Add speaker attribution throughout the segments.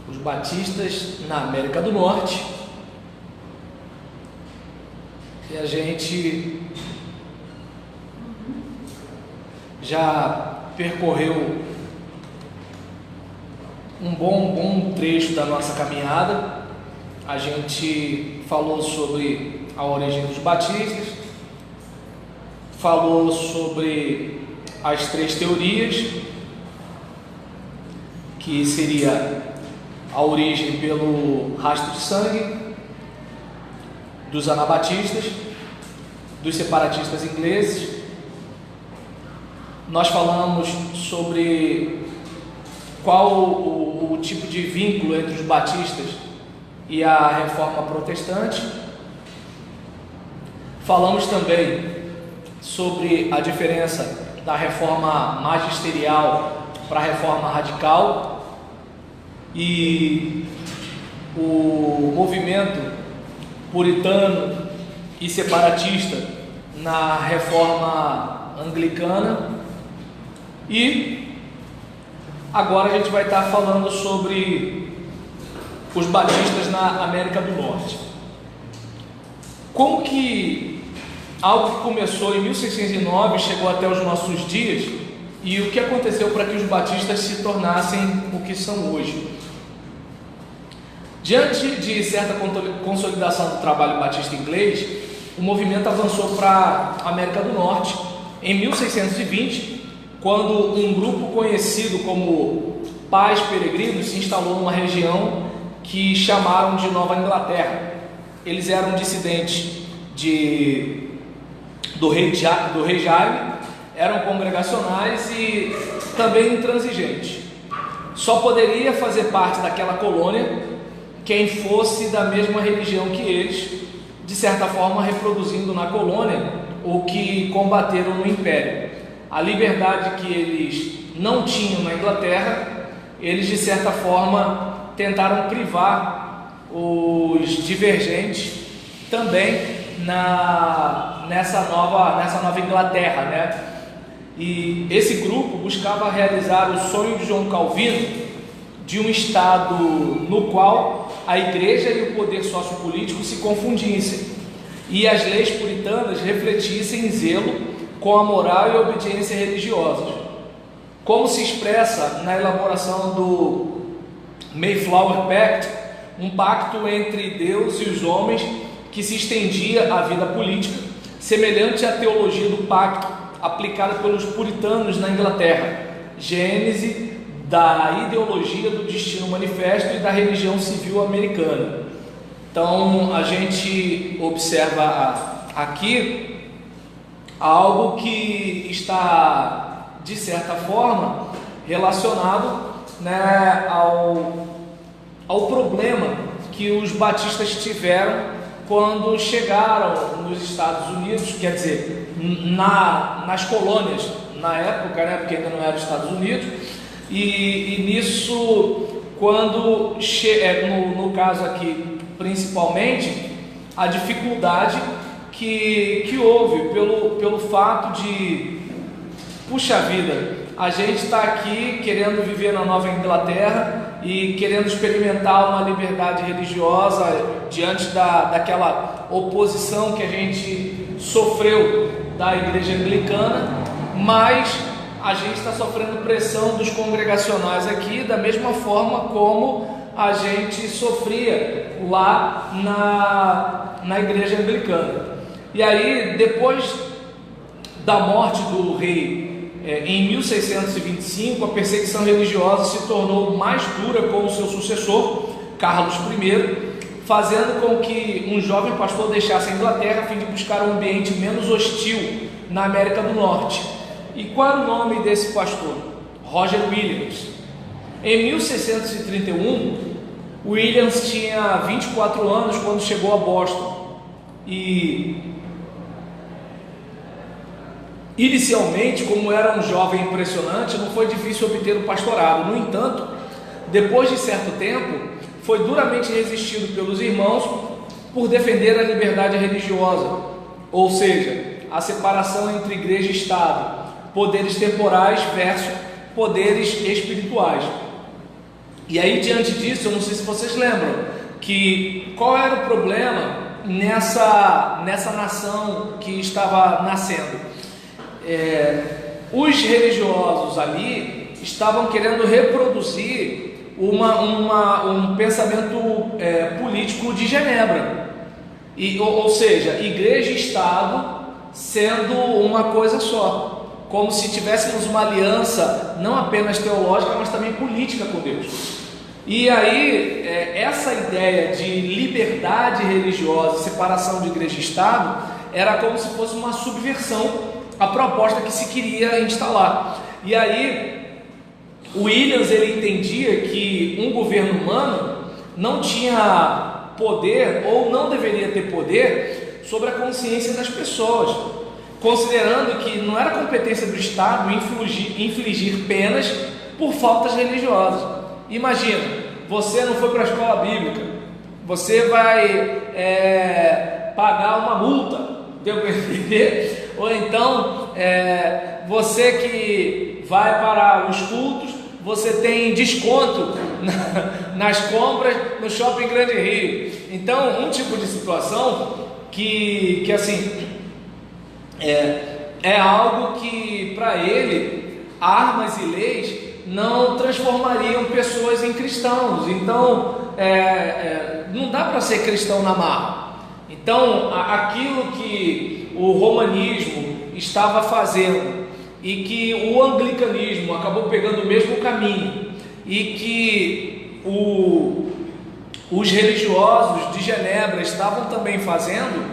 Speaker 1: os batistas na América do Norte, e a gente já percorreu um bom trecho da nossa caminhada. A gente falou sobre a origem dos batistas, falou sobre as três teorias, que seria a origem pelo rastro de sangue, dos anabatistas, dos separatistas ingleses. Nós falamos sobre qual o tipo de vínculo entre os batistas e a reforma protestante. Falamos também sobre a diferença da reforma magisterial para a reforma radical e o movimento puritano e separatista na reforma anglicana. E agora a gente vai estar falando sobre os batistas na América do Norte. Como que algo que começou em 1609 chegou até os nossos dias, e o que aconteceu para que os batistas se tornassem o que são hoje? Diante de certa consolidação do trabalho batista inglês, o movimento avançou para a América do Norte em 1620, quando um grupo conhecido como Pais Peregrinos se instalou numa região que chamaram de Nova Inglaterra. Eles eram dissidentes do rei Jaime, eram congregacionais e também intransigentes. Só poderia fazer parte daquela colônia quem fosse da mesma religião que eles, de certa forma reproduzindo na colônia o que combateram no Império. A liberdade que eles não tinham na Inglaterra, eles de certa forma tentaram privar os divergentes também nessa nova Inglaterra, né? E esse grupo buscava realizar o sonho de João Calvino de um estado no qual a igreja e o poder sociopolítico se confundissem e as leis puritanas refletissem zelo com a moral e a obediência religiosas, como se expressa na elaboração do Mayflower Pact, um pacto entre Deus e os homens que se estendia à vida política, semelhante à teologia do pacto aplicada pelos puritanos na Inglaterra, gênese da ideologia do destino manifesto e da religião civil americana. Então a gente observa aqui algo que está de certa forma relacionado, né, ao problema que os batistas tiveram quando chegaram nos Estados Unidos, quer dizer, nas colônias na época, né, porque ainda não era os Estados Unidos, e nisso, quando no caso aqui principalmente, a dificuldade que houve pelo fato de, puxa vida, a gente está aqui querendo viver na Nova Inglaterra e querendo experimentar uma liberdade religiosa diante daquela oposição que a gente sofreu da igreja anglicana, mas a gente está sofrendo pressão dos congregacionais aqui da mesma forma como a gente sofria lá na igreja anglicana. E aí, depois da morte do rei em 1625, a perseguição religiosa se tornou mais dura com o seu sucessor, Carlos I, fazendo com que um jovem pastor deixasse a Inglaterra a fim de buscar um ambiente menos hostil na América do Norte. E qual era o nome desse pastor? Roger Williams. Em 1631, Williams tinha 24 anos quando chegou a Boston e inicialmente, como era um jovem impressionante, não foi difícil obter o pastorado. No entanto, depois de certo tempo, foi duramente resistido pelos irmãos por defender a liberdade religiosa, ou seja, a separação entre igreja e Estado, poderes temporais versus poderes espirituais. E aí, diante disso, eu não sei se vocês lembram, que qual era o problema nessa nação que estava nascendo? Os religiosos ali estavam querendo reproduzir um pensamento político de Genebra, ou seja, igreja e Estado sendo uma coisa só, como se tivéssemos uma aliança não apenas teológica, mas também política com Deus. E aí, essa ideia de liberdade religiosa, separação de igreja e Estado, era como se fosse uma subversão à proposta que se queria instalar. E aí, Williams, ele entendia que um governo humano não tinha poder, ou não deveria ter poder, sobre a consciência das pessoas, considerando que não era competência do Estado infligir penas por faltas religiosas. Imagina, você não foi para a escola bíblica, você vai pagar uma multa, deu para entender? Ou então, você que vai para os cultos, você tem desconto nas compras no Shopping Grande Rio. Então, um tipo de situação que assim, é algo que para ele, armas e leis não transformariam pessoas em cristãos. Então, não dá para ser cristão na marra. Então, aquilo que o romanismo estava fazendo e que o anglicanismo acabou pegando o mesmo caminho, e que os religiosos de Genebra estavam também fazendo,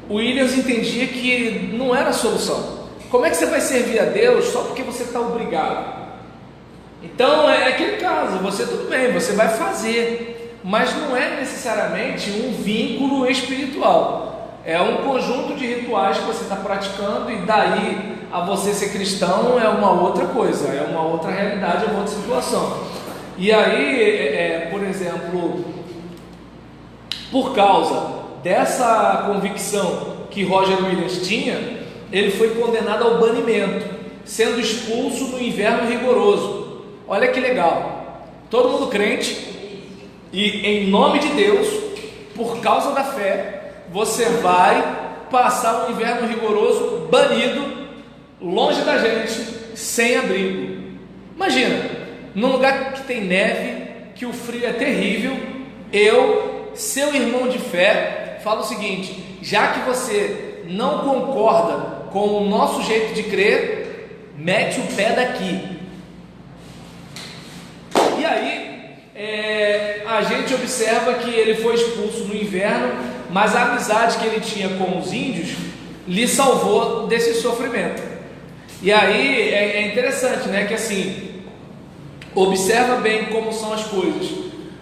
Speaker 1: o Williams entendia que não era a solução. Como é que você vai servir a Deus só porque você está obrigado? Então é aquele caso, você tudo bem, você vai fazer, mas não é necessariamente um vínculo espiritual, é um conjunto de rituais que você está praticando, e daí a você ser cristão é uma outra coisa, é uma outra realidade, é uma outra situação. E aí, por exemplo, por causa dessa convicção que Roger Williams tinha, ele foi condenado ao banimento, sendo expulso no inverno rigoroso. Olha que legal, todo mundo crente, e em nome de Deus, por causa da fé, você vai passar um inverno rigoroso, banido, longe da gente, sem abrigo. Imagina, num lugar que tem neve, que o frio é terrível, eu, seu irmão de fé, falo o seguinte: já que você não concorda com o nosso jeito de crer, mete o pé daqui. E aí, a gente observa que ele foi expulso no inverno, mas a amizade que ele tinha com os índios lhe salvou desse sofrimento. E aí é interessante, né, que assim, observa bem como são as coisas.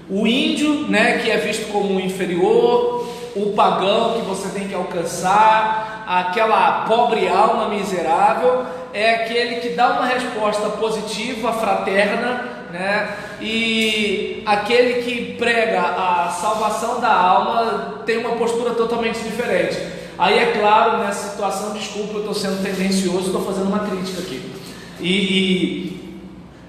Speaker 1: O índio, né, que é visto como um inferior, o pagão que você tem que alcançar, aquela pobre alma miserável, é aquele que dá uma resposta positiva, fraterna, né? E aquele que prega a salvação da alma tem uma postura totalmente diferente. Aí é claro, nessa situação, desculpa, eu estou sendo tendencioso, estou fazendo uma crítica aqui. E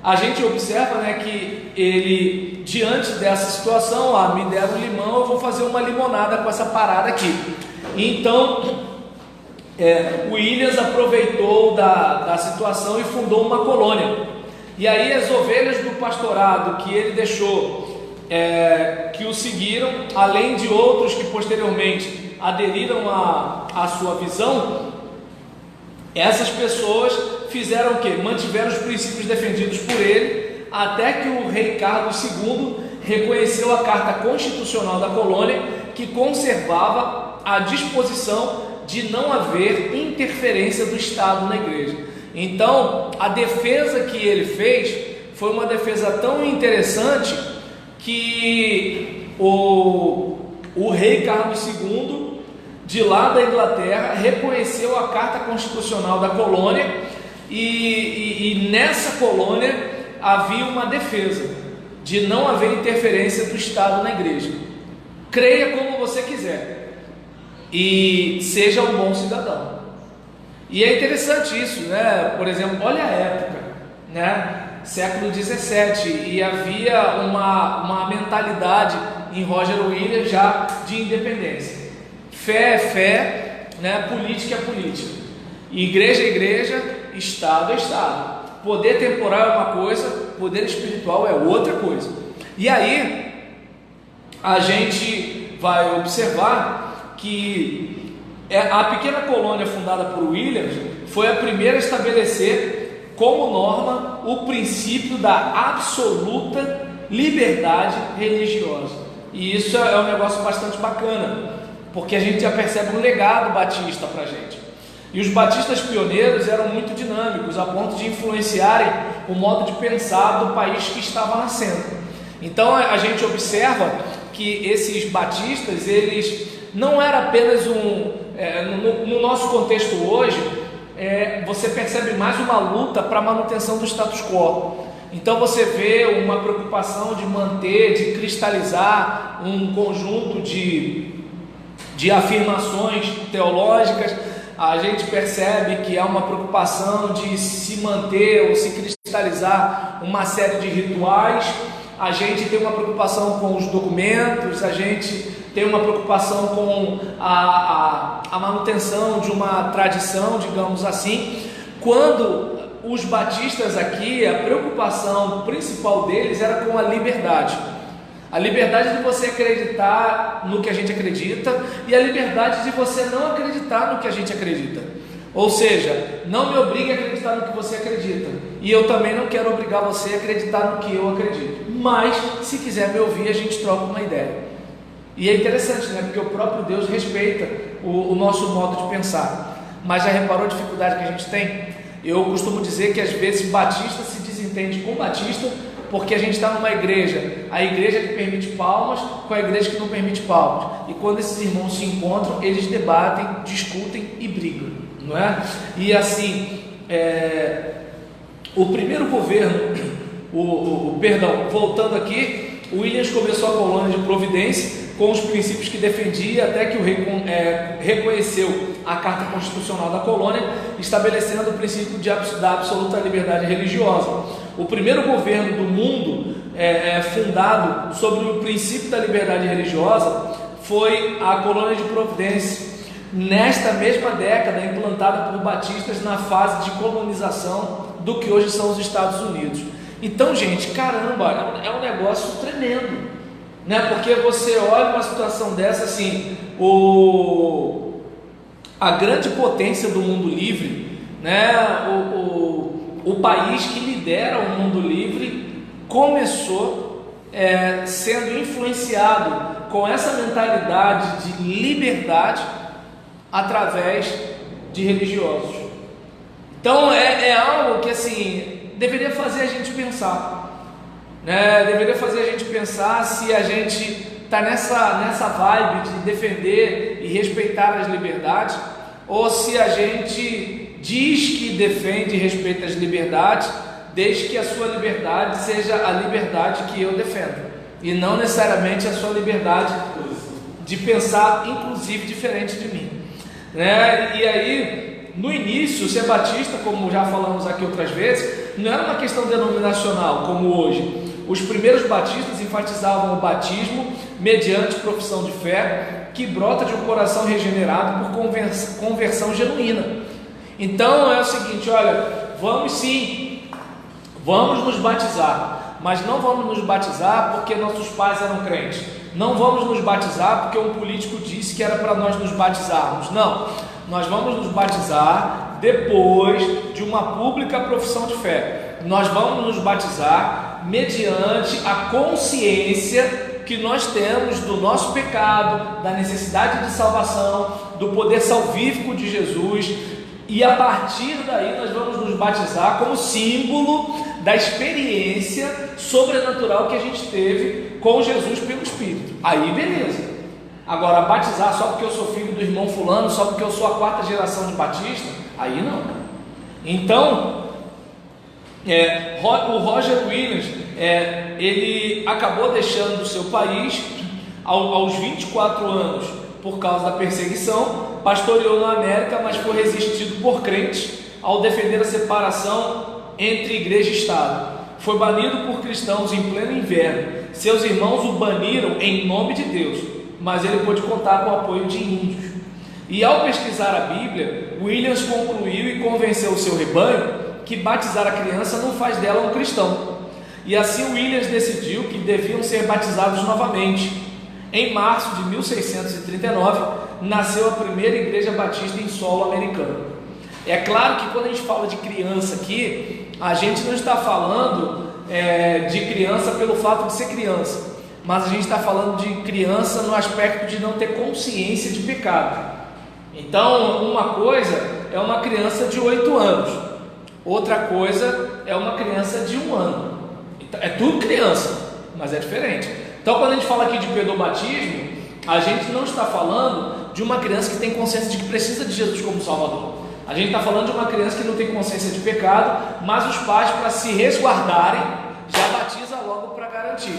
Speaker 1: a gente observa, né, que ele, diante dessa situação, me deram um limão, eu vou fazer uma limonada com essa parada aqui. Então, o Williams aproveitou da situação e fundou uma colônia. E aí as ovelhas do pastorado que ele deixou, que o seguiram, além de outros que posteriormente aderiram à sua visão, essas pessoas fizeram o quê? Mantiveram os princípios defendidos por ele, até que o rei Carlos II reconheceu a carta constitucional da colônia, que conservava a disposição de não haver interferência do Estado na igreja. Então, a defesa que ele fez foi uma defesa tão interessante que o rei Carlos II, de lá da Inglaterra, reconheceu a carta constitucional da colônia, e nessa colônia havia uma defesa de não haver interferência do Estado na igreja. Creia como você quiser e seja um bom cidadão. E é interessante isso, né? Por exemplo, olha a época, né? século XVII, e havia uma mentalidade em Roger Williams já de independência. Fé é fé, né? Política é política, igreja é igreja, Estado é Estado. Poder temporal é uma coisa, poder espiritual é outra coisa. E aí a gente vai observar que a pequena colônia fundada por Williams foi a primeira a estabelecer como norma o princípio da absoluta liberdade religiosa. E isso é um negócio bastante bacana, porque a gente já percebe um legado batista para a gente. E os batistas pioneiros eram muito dinâmicos, a ponto de influenciarem o modo de pensar do país que estava nascendo. Então a gente observa que esses batistas, eles não eram apenas no nosso contexto hoje, você percebe mais uma luta para a manutenção do status quo. Então você vê uma preocupação de manter, de cristalizar um conjunto de afirmações teológicas. A gente percebe que há uma preocupação de se manter ou se cristalizar uma série de rituais. A gente tem uma preocupação com os documentos, a gente tem uma preocupação com a manutenção de uma tradição, digamos assim, quando os batistas aqui, a preocupação principal deles era com a liberdade. A liberdade de você acreditar no que a gente acredita e a liberdade de você não acreditar no que a gente acredita. Ou seja, não me obrigue a acreditar no que você acredita, e eu também não quero obrigar você a acreditar no que eu acredito. Mas, se quiser me ouvir, a gente troca uma ideia. E é interessante, né? Porque o próprio Deus respeita o nosso modo de pensar. Mas já reparou a dificuldade que a gente tem? Eu costumo dizer que às vezes batista se desentende com batista, porque a gente está numa igreja, a igreja que permite palmas com a igreja que não permite palmas. E quando esses irmãos se encontram, eles debatem, discutem e brigam, não é? E assim, o primeiro governo, voltando aqui, o Williams começou a colônia de Providência com os princípios que defendia, até que o rei reconheceu a Carta Constitucional da colônia, estabelecendo o princípio da absoluta liberdade religiosa. O primeiro governo do mundo fundado sobre o princípio da liberdade religiosa foi a colônia de Providência, nesta mesma década, implantada por batistas na fase de colonização do que hoje são os Estados Unidos. Então, gente, caramba, é um negócio tremendo, né? Porque você olha uma situação dessa assim, a grande potência do mundo livre, né? O país que lidera o mundo livre começou sendo influenciado com essa mentalidade de liberdade através de religiosos. Então é algo que assim deveria fazer a gente pensar, né? Deveria fazer a gente pensar se a gente está nessa vibe de defender e respeitar as liberdades, ou se a gente diz que defende e respeita as liberdades, desde que a sua liberdade seja a liberdade que eu defendo, e não necessariamente a sua liberdade de pensar, inclusive, diferente de mim, né? E aí, no início, ser batista, como já falamos aqui outras vezes, não era uma questão denominacional, como hoje. Os primeiros batistas enfatizavam o batismo mediante profissão de fé, que brota de um coração regenerado por conversão genuína. Então é o seguinte, olha, vamos nos batizar, mas não vamos nos batizar porque nossos pais eram crentes, não vamos nos batizar porque um político disse que era para nós nos batizarmos, não, nós vamos nos batizar depois de uma pública profissão de fé, nós vamos nos batizar mediante a consciência que nós temos do nosso pecado, da necessidade de salvação, do poder salvífico de Jesus. E a partir daí nós vamos nos batizar como símbolo da experiência sobrenatural que a gente teve com Jesus pelo Espírito. Aí beleza. Agora, batizar só porque eu sou filho do irmão fulano, só porque eu sou a quarta geração de batista, aí não. Então, o Roger Williams, ele acabou deixando o seu país aos 24 anos por causa da perseguição, pastoreou na América, mas foi resistido por crentes ao defender a separação entre igreja e Estado. foi banido por cristãos em pleno inverno. Seus irmãos o baniram em nome de Deus, mas ele pôde contar com o apoio de índios. E ao pesquisar a Bíblia, Williams concluiu e convenceu o seu rebanho que batizar a criança não faz dela um cristão. E assim Williams decidiu que deviam ser batizados novamente. Em março de 1639, nasceu a primeira igreja batista em solo americano. É claro que quando a gente fala de criança aqui, a gente não está falando de criança pelo fato de ser criança, mas a gente está falando de criança no aspecto de não ter consciência de pecado. Então, uma coisa é uma criança de 8 anos, outra coisa é uma criança de 1 ano. Então, é tudo criança, mas é diferente. Então, quando a gente fala aqui de pedobatismo, a gente não está falando de uma criança que tem consciência de que precisa de Jesus como Salvador. A gente está falando de uma criança que não tem consciência de pecado, mas os pais, para se resguardarem, já batiza logo para garantir.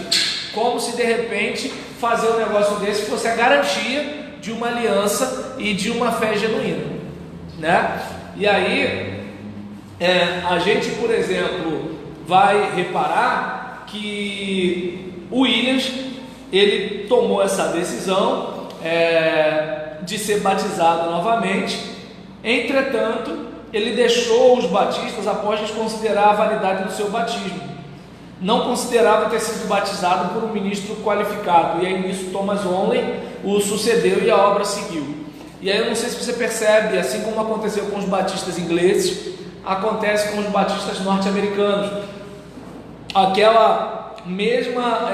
Speaker 1: Como se de repente fazer um negócio desse fosse a garantia de uma aliança e de uma fé genuína, né? E aí, a gente, por exemplo, vai reparar que o Williams, ele tomou essa decisão de ser batizado novamente. Entretanto, ele deixou os batistas após desconsiderar a validade do seu batismo. Não considerava ter sido batizado por um ministro qualificado, e aí nisso Thomas Onley o sucedeu e a obra seguiu. E aí eu não sei se você percebe, assim como aconteceu com os batistas ingleses, acontece com os batistas norte-americanos, aquela mesma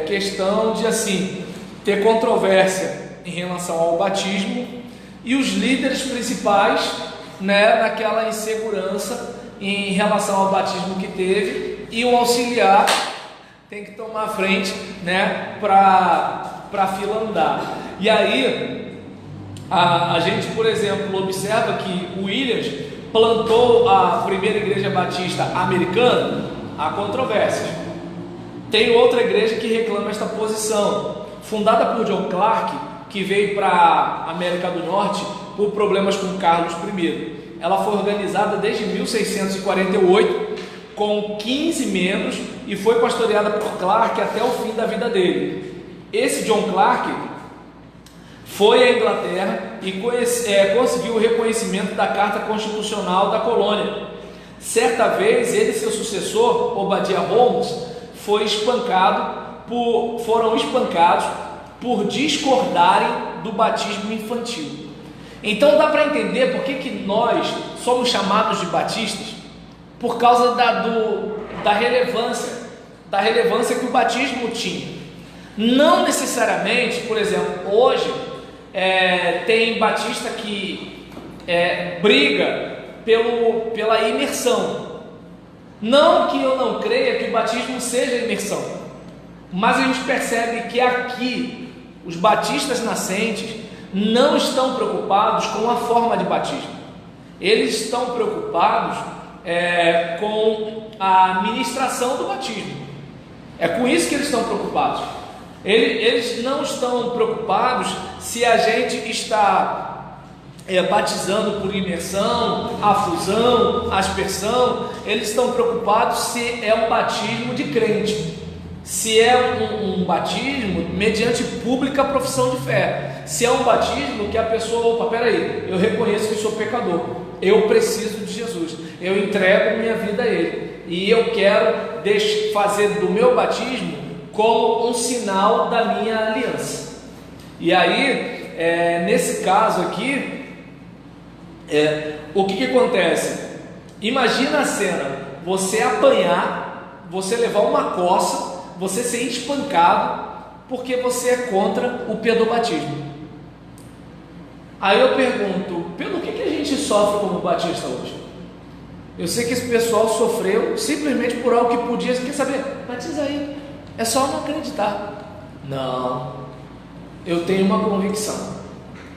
Speaker 1: questão de assim, ter controvérsia em relação ao batismo, e os líderes principais, né, naquela insegurança em relação ao batismo que teve, e o auxiliar tem que tomar a frente, né, para a fila andar. E aí a gente, por exemplo, observa que o Williams plantou a primeira igreja batista americana. Há controvérsias. Tem outra igreja que reclama esta posição, fundada por John Clark, que veio para a América do Norte por problemas com Carlos I. Ela foi organizada desde 1648, com 15 membros, e foi pastoreada por Clark até o fim da vida dele. Esse John Clark foi à Inglaterra e conseguiu o reconhecimento da Carta Constitucional da colônia. Certa vez, ele e seu sucessor, Obadiah Holmes, foram espancados por discordarem do batismo infantil. Então dá para entender por que nós somos chamados de batistas, por causa da relevância que o batismo tinha. Não necessariamente, por exemplo, hoje tem batista que briga pela imersão. Não que eu não creia que o batismo seja imersão, mas a gente percebe que aqui os batistas nascentes não estão preocupados com a forma de batismo. Eles estão preocupados com a ministração do batismo. É com isso que eles estão preocupados. Eles não estão preocupados se a gente está batizando por imersão, afusão, aspersão. Eles estão preocupados se é um batismo de crente, se é um batismo mediante pública profissão de fé, se é um batismo que a pessoa, opa, peraí, eu reconheço que sou pecador, eu preciso de Jesus, eu entrego minha vida a Ele, e eu quero fazer do meu batismo como um sinal da minha aliança. E aí, nesse caso aqui, o que acontece? Imagina a cena, você apanhar, você levar uma coça, você ser espancado, porque você é contra o pedobatismo. Aí eu pergunto, pelo que a gente sofre como batista hoje? Eu sei que esse pessoal sofreu simplesmente por algo que podia, quer saber? Batiza aí, é só não acreditar. Não, eu tenho uma convicção,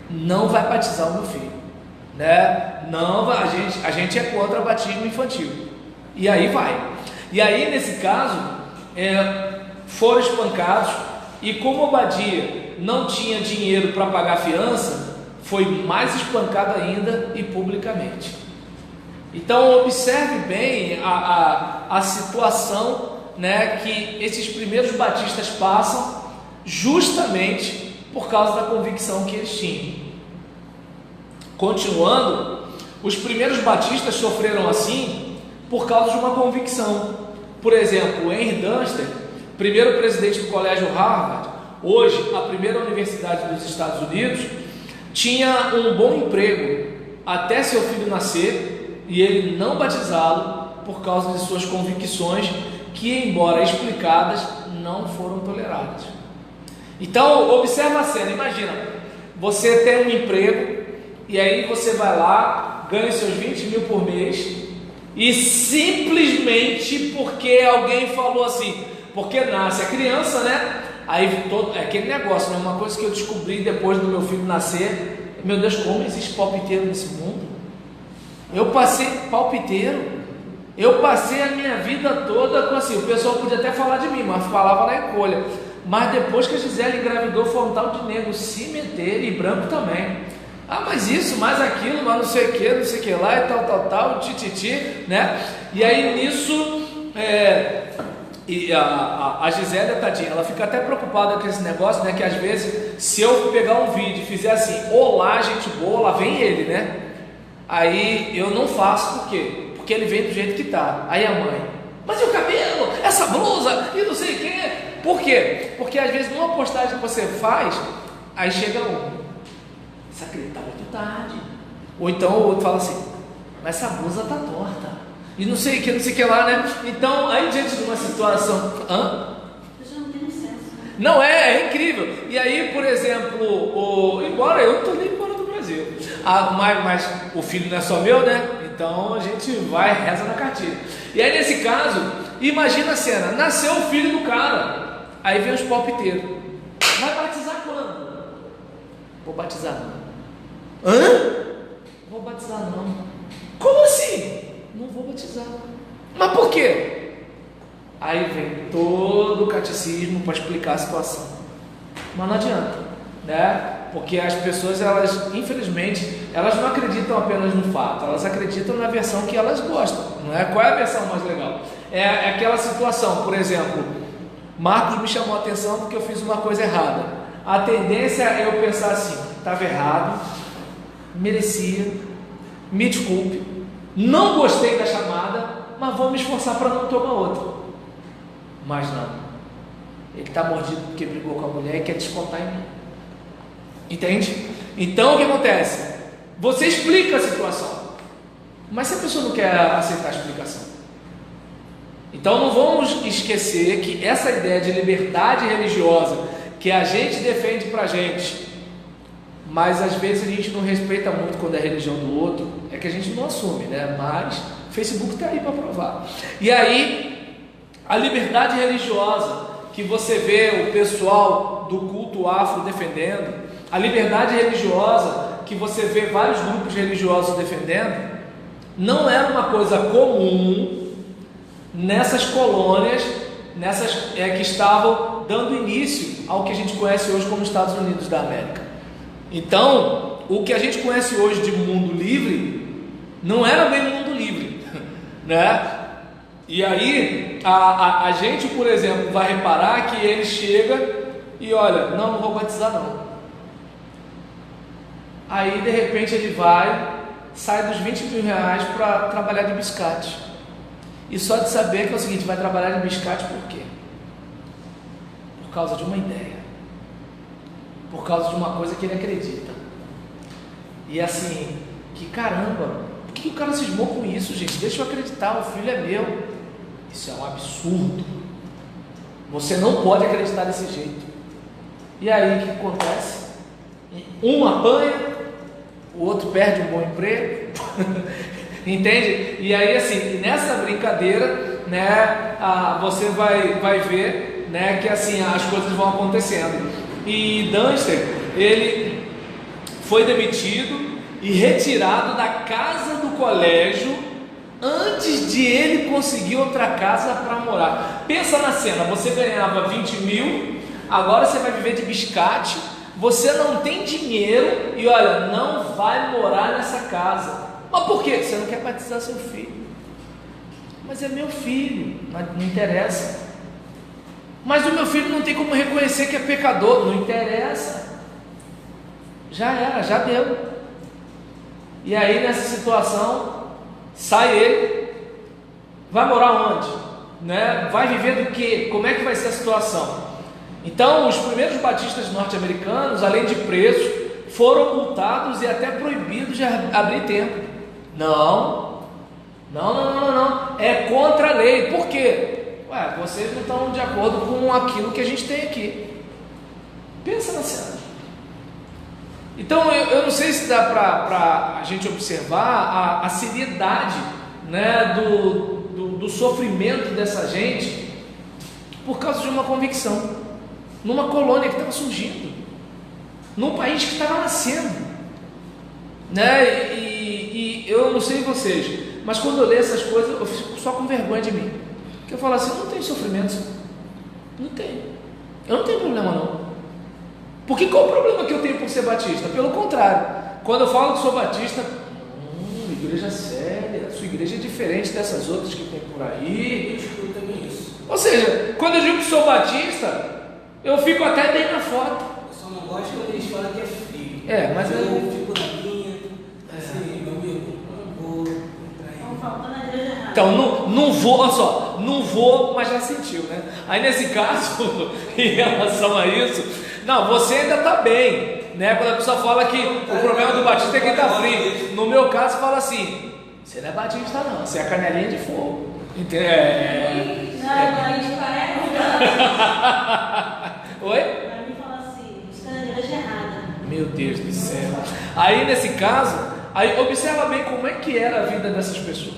Speaker 1: não vai batizar o meu filho, né? Não, a gente é contra o batismo infantil. E aí vai. E aí nesse caso, foram espancados, e como Obadiah não tinha dinheiro para pagar a fiança, foi mais espancado ainda e publicamente. Então observe bem a situação, né, que esses primeiros batistas passam, justamente por causa da convicção que eles tinham. Continuando, os primeiros batistas sofreram assim por causa de uma convicção. Por exemplo, Henry Dunster, primeiro presidente do Colégio Harvard, hoje a primeira universidade dos Estados Unidos, tinha um bom emprego até seu filho nascer e ele não batizá-lo por causa de suas convicções que, embora explicadas, não foram toleradas. Então, observa a cena, imagina, você tem um emprego e aí você vai lá, ganha seus 20 mil por mês e simplesmente porque alguém falou assim, porque nasce a criança, né? Aí é aquele negócio, né? Uma coisa que eu descobri depois do meu filho nascer, meu Deus, como existe palpiteiro nesse mundo? Eu passei palpiteiro, eu passei a minha vida toda com assim, o pessoal podia até falar de mim, mas falava na encolha. Mas depois que a Gisele engravidou, foi um tal de negro se meter, e branco também. Ah, mas isso, mais aquilo, mas não sei o que lá, e tal, tititi, né? E aí nisso, a Gisele, tadinha, ela fica até preocupada com esse negócio, né? Que às vezes, se eu pegar um vídeo e fizer assim, olá, gente boa, lá vem ele, né? Aí eu não faço, por quê? Porque ele vem do jeito que tá. Aí a mãe, mas e o cabelo, essa blusa, e não sei o que. Por quê? Porque às vezes numa postagem que você faz, aí chega essa criança tá muito tarde. Ou então o outro fala assim, mas essa blusa tá torta. E não sei o que lá, né? Então, aí diante de uma situação...
Speaker 2: Já não tem acesso.
Speaker 1: Não, é incrível. E aí, por exemplo, embora eu tô nem fora do Brasil, mas o filho não é só meu, né? Então a gente vai, reza na cartilha. E aí nesse caso, imagina a cena, nasceu o filho do cara, aí vem os palpiteiros, vai batizar quando? Vou batizar não. Vou batizar não. Como assim? Não vou batizar. Mas por quê? Aí vem todo o catecismo para explicar a situação. Mas não adianta, né? Porque as pessoas, elas, infelizmente, elas não acreditam apenas no fato, elas acreditam na versão que elas gostam, não é? Qual é a versão mais legal? É aquela situação, por exemplo, Marcos me chamou a atenção porque eu fiz uma coisa errada. A tendência é eu pensar assim, estava errado, merecia, me desculpe, não gostei da chamada, mas vou me esforçar para não tomar outra. Mas não, ele está mordido porque brigou com a mulher e quer descontar em mim. Entende? Então o que acontece? Você explica a situação, mas se a pessoa não quer aceitar a explicação, então não vamos esquecer que essa ideia de liberdade religiosa que a gente defende pra gente, mas às vezes a gente não respeita muito quando é a religião do outro, é que a gente não assume, né? Mas o Facebook está aí para provar. E aí a liberdade religiosa que você vê o pessoal do culto afro defendendo, a liberdade religiosa que você vê vários grupos religiosos defendendo, não era uma coisa comum nessas colônias, que estavam dando início ao que a gente conhece hoje como Estados Unidos da América. Então, o que a gente conhece hoje de mundo livre, não era bem mundo livre, né? E aí, a gente, por exemplo, vai reparar que ele chega e olha, não vou batizar não. Aí de repente ele sai dos 20 mil reais para trabalhar de biscate. E só de saber que é o seguinte, vai trabalhar de biscate por quê? Por causa de uma ideia, por causa de uma coisa que ele acredita. E assim, que caramba, por que o cara cismou com isso, gente? Deixa eu acreditar, o filho é meu. Isso é um absurdo. Você não pode acreditar desse jeito. E aí o que acontece? Um apanha, o outro perde um bom emprego, entende? E aí assim, nessa brincadeira, né, você vai ver, né, que assim as coisas vão acontecendo. E Dunster, ele foi demitido e retirado da casa do colégio antes de ele conseguir outra casa para morar. Pensa na cena, você ganhava 20 mil, agora você vai viver de biscate, você não tem dinheiro e olha, não vai morar nessa casa. Mas por quê? Você não quer batizar seu filho. Mas é meu filho, não interessa. Mas o meu filho não tem como reconhecer que é pecador, não interessa. Já era, já deu. E aí nessa situação, sai ele, vai morar onde? Né? Vai viver do quê? Como é que vai ser a situação? Então os primeiros batistas norte-americanos, além de presos, foram multados e até proibidos de abrir templo. Não. É contra a lei. Por quê? Vocês não estão de acordo com aquilo que a gente tem aqui. Pensa na cena. Então eu não sei se dá para a gente observar a seriedade, né, do sofrimento dessa gente por causa de uma convicção, numa colônia que estava surgindo, num país que estava nascendo, né? E eu não sei vocês, mas quando eu leio essas coisas eu fico só com vergonha de mim, porque eu falo assim: eu não tenho sofrimento, não tenho, eu não tenho problema não. Porque qual o problema que eu tenho por ser batista? Pelo contrário, quando eu falo que sou batista, igreja séria, sua igreja é diferente dessas outras que tem por aí. Eu escuto também isso. Ou seja, quando eu digo que sou batista, eu fico até bem na foto.
Speaker 3: Eu só não gosto quando eles falam que é frio.
Speaker 1: Mas
Speaker 3: eu fico na minha, assim, meu amigo, não vou entrar aí.
Speaker 2: Estão faltando a igreja errada.
Speaker 1: Então, não vou, olha só, não vou, mas já sentiu, né? Aí nesse caso, em relação a isso, não, você ainda está bem, né? Quando a pessoa fala que o problema do batista é que está frio. No meu caso, fala assim: você não é batista, não, você é canelinha de fogo. Entendeu?
Speaker 2: Não, a gente parece.
Speaker 1: Oi?
Speaker 2: Para mim, fala assim: você está na igreja errada.
Speaker 1: Meu Deus do céu. Aí nesse caso, aí observa bem como é que era a vida dessas pessoas.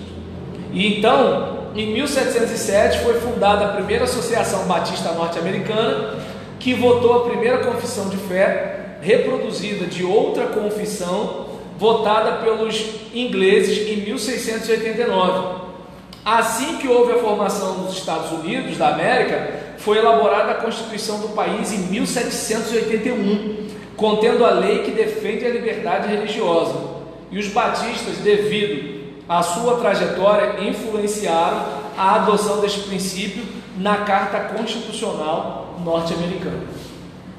Speaker 1: E então, em 1707 foi fundada a primeira Associação Batista Norte-Americana, que votou a primeira confissão de fé, reproduzida de outra confissão, votada pelos ingleses em 1689. Assim que houve a formação dos Estados Unidos da América, foi elaborada a Constituição do país em 1781, contendo a lei que defende a liberdade religiosa. E os batistas, devido à sua trajetória, influenciaram a adoção deste princípio na Carta Constitucional norte-americana.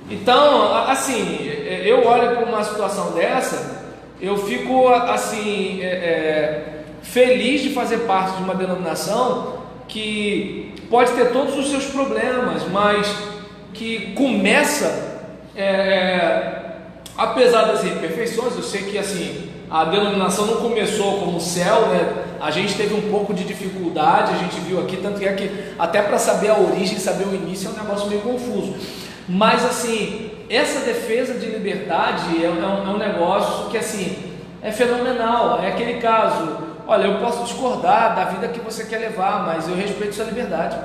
Speaker 1: Então, assim, eu olho para uma situação dessa, eu fico assim feliz de fazer parte de uma denominação que pode ter todos os seus problemas, mas que começa, apesar das imperfeições. Eu sei que assim a denominação não começou como céu, né? A gente teve um pouco de dificuldade, a gente viu aqui, tanto é que até para saber a origem, saber o início é um negócio meio confuso. Mas assim, essa defesa de liberdade é um negócio que assim é fenomenal. É aquele caso: olha, eu posso discordar da vida que você quer levar, mas eu respeito sua liberdade.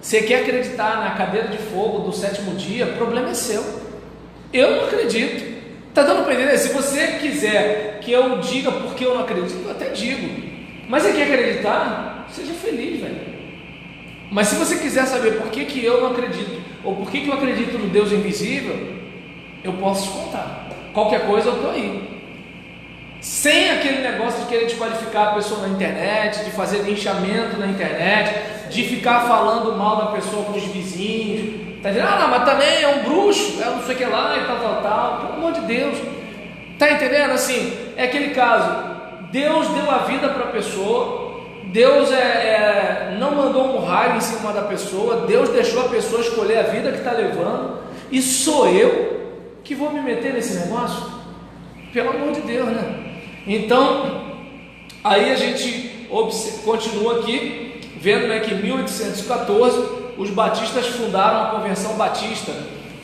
Speaker 1: Você quer acreditar na cadeira de fogo do sétimo dia? O problema é seu. Eu não acredito. Está dando para entender? Se você quiser que eu diga porque eu não acredito, eu até digo. Mas você quer acreditar? Seja feliz, velho. Mas se você quiser saber por que eu não acredito, ou por que eu acredito no Deus invisível, eu posso te contar. Qualquer coisa eu estou aí. Sem aquele negócio de querer desqualificar a pessoa na internet, de fazer linchamento na internet, de ficar falando mal da pessoa com os vizinhos. Tá dizendo: não, mas também é um bruxo, é não sei o que lá e tal. Pelo amor de Deus. Tá entendendo? Assim, é aquele caso: Deus deu a vida para a pessoa, Deus não mandou um raio em cima da pessoa, Deus deixou a pessoa escolher a vida que está levando, e sou eu que vou me meter nesse negócio? Pelo amor de Deus, né? Então, aí a gente continua aqui, vendo, né, que em 1814 os batistas fundaram a Convenção Batista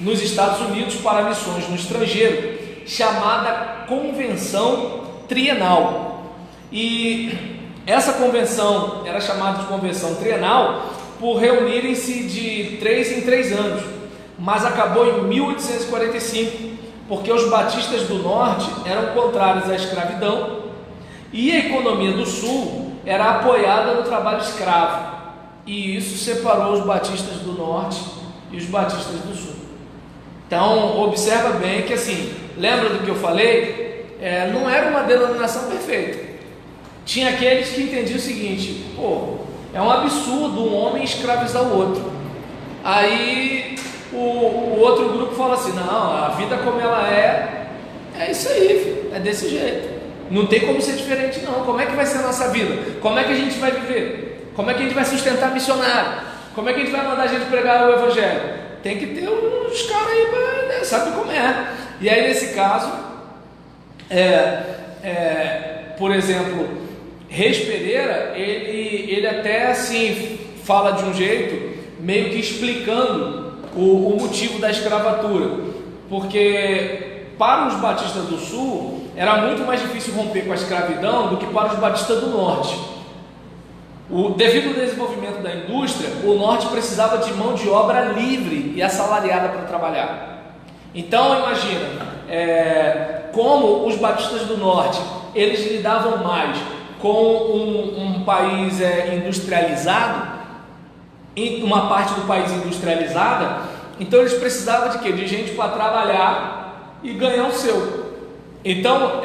Speaker 1: nos Estados Unidos para missões no estrangeiro, chamada Convenção Trienal. E essa convenção era chamada de Convenção Trienal por reunirem-se de 3 em 3 anos, mas acabou em 1845, porque os batistas do norte eram contrários à escravidão e a economia do sul era apoiada no trabalho escravo. E isso separou os batistas do norte e os batistas do sul. Então, observa bem que assim, lembra do que eu falei? Não era uma denominação perfeita. Tinha aqueles que entendiam o seguinte: É um absurdo um homem escravizar o outro. Aí o outro grupo fala assim: não, a vida como ela é isso aí, filho, é desse jeito. Não tem como ser diferente, não. Como é que vai ser a nossa vida? Como é que a gente vai viver? Como é que a gente vai sustentar missionário? Como é que a gente vai mandar a gente pregar o evangelho? Tem que ter uns caras aí, né, sabe como é. E aí, nesse caso, por exemplo, Reis Pereira, ele até assim fala de um jeito, meio que explicando o motivo da escravatura, porque para os batistas do sul era muito mais difícil romper com a escravidão do que para os batistas do norte. Devido ao desenvolvimento da indústria, o norte precisava de mão de obra livre e assalariada para trabalhar. Então imagina, como os batistas do norte, eles lidavam mais com um país industrializado, uma parte do país industrializada, então eles precisavam de quê? De gente para trabalhar e ganhar o seu. Então,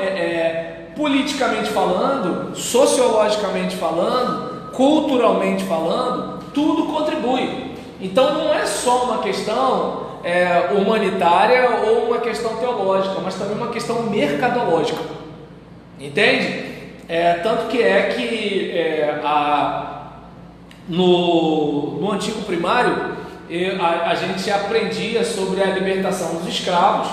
Speaker 1: politicamente falando, sociologicamente falando, culturalmente falando, tudo contribui. Então não é só uma questão humanitária ou uma questão teológica, mas também uma questão mercadológica. Entende? Tanto que no antigo primário a gente aprendia sobre a libertação dos escravos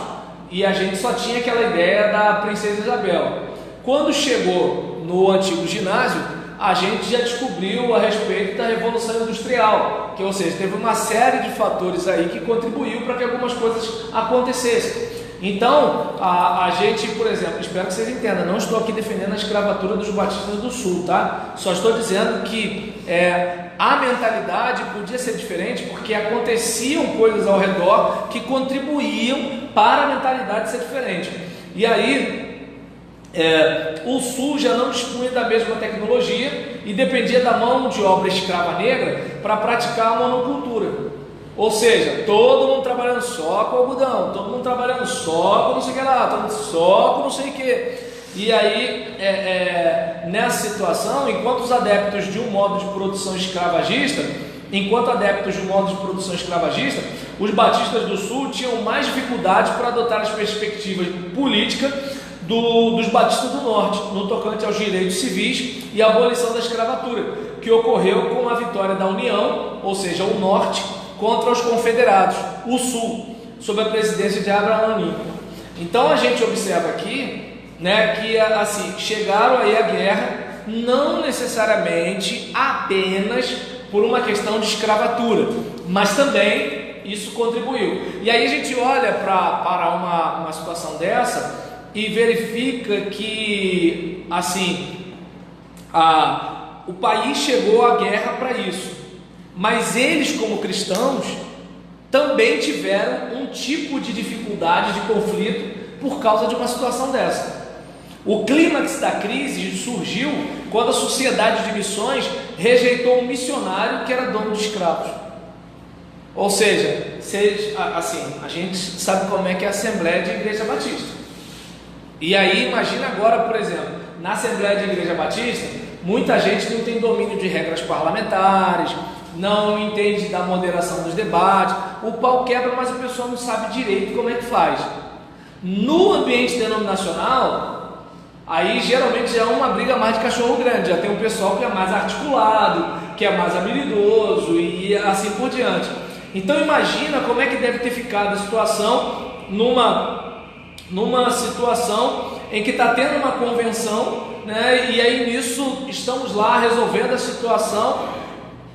Speaker 1: e a gente só tinha aquela ideia da princesa Isabel. Quando chegou no antigo ginásio, a gente já descobriu a respeito da Revolução Industrial, ou seja, teve uma série de fatores aí que contribuiu para que algumas coisas acontecessem. Então, a gente, por exemplo, espero que vocês entendam, não estou aqui defendendo a escravatura dos batistas do sul, tá? Só estou dizendo que a mentalidade podia ser diferente porque aconteciam coisas ao redor que contribuíam para a mentalidade ser diferente. E aí, o sul já não dispunha da mesma tecnologia e dependia da mão de obra escrava negra para praticar a monocultura. Ou seja, todo mundo trabalhando só com algodão, todo mundo trabalhando só com não sei o que lá, todo mundo só com não sei o que. E aí, nessa situação, enquanto os adeptos de um modo de produção escravagista, os batistas do sul tinham mais dificuldade para adotar as perspectivas políticas dos batistas do norte, no tocante aos direitos civis e a abolição da escravatura, que ocorreu com a vitória da União, ou seja, o norte, contra os confederados, o sul, sob a presidência de Abraham Lincoln. Então a gente observa aqui, né, que assim, chegaram aí à guerra não necessariamente apenas por uma questão de escravatura, mas também isso contribuiu. E aí a gente olha para uma situação dessa e verifica que assim, o país chegou à guerra para isso, mas eles, como cristãos, também tiveram um tipo de dificuldade, de conflito, por causa de uma situação dessa. O clímax da crise surgiu quando a sociedade de missões rejeitou um missionário que era dono de escravos. Ou seja, assim, a gente sabe como é que é a Assembleia de Igreja Batista. E aí, imagina agora, por exemplo, na Assembleia de Igreja Batista, muita gente não tem domínio de regras parlamentares, não entende da moderação dos debates, o pau quebra, mas a pessoa não sabe direito como é que faz. No ambiente denominacional, aí geralmente já é uma briga mais de cachorro grande, já tem um pessoal que é mais articulado, que é mais habilidoso e assim por diante. Então imagina como é que deve ter ficado a situação numa situação em que está tendo uma convenção, né? E aí nisso estamos lá resolvendo a situação.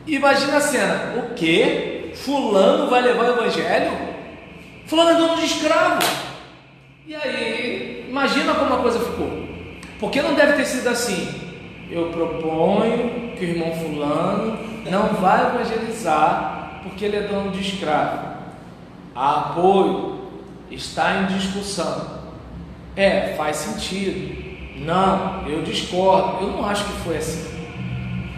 Speaker 1: Imagina a cena: o quê? Fulano vai levar o evangelho? Fulano é dono de escravo. E aí, imagina como a coisa ficou. Porque não deve ter sido assim: eu proponho que o irmão fulano não vai evangelizar porque ele é dono de escravo. Apoio, está em discussão. Faz sentido. Não, eu discordo. Eu não acho que foi assim.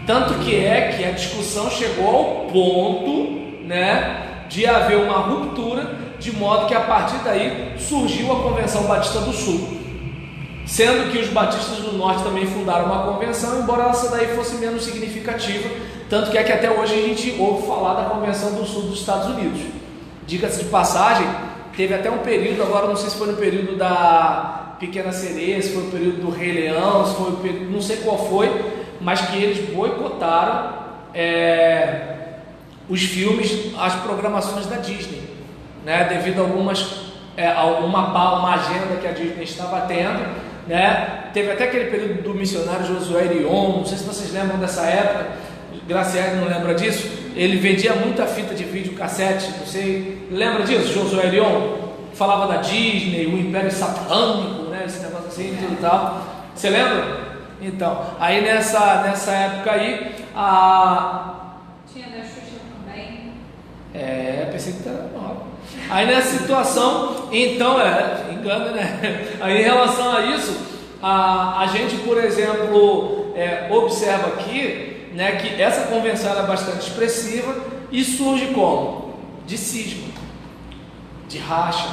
Speaker 1: Tanto que a discussão chegou ao ponto, né, de haver uma ruptura, de modo que a partir daí surgiu a Convenção Batista do Sul. sendo que os batistas do norte também fundaram uma convenção, embora essa daí fosse menos significativa, tanto que é que até hoje a gente ouve falar da convenção do sul dos Estados Unidos. Diga-se de passagem, teve até um período, agora não sei se foi no período da Pequena Sereia, se foi o período do Rei Leão, se foi o período, não sei qual foi, mas que eles boicotaram os filmes, as programações da Disney, né, devido a uma agenda que a Disney estava tendo, né. Teve até aquele período do missionário Josué Irion, não sei se vocês lembram dessa época, Graciela não lembra disso, ele vendia muita fita de vídeo cassete, não sei, lembra disso, Josué Irion? Falava da Disney, o Império Satânico, né, esse negócio assim, tudo e tal, você lembra? Então, aí nessa época aí,
Speaker 2: Tinha da Xuxa também.
Speaker 1: Pensei que era nova. Aí nessa situação, então, engana, né? Aí em relação a isso, a gente, por exemplo, observa aqui, né, que essa convenção é bastante expressiva e surge como? De cisma, de racha,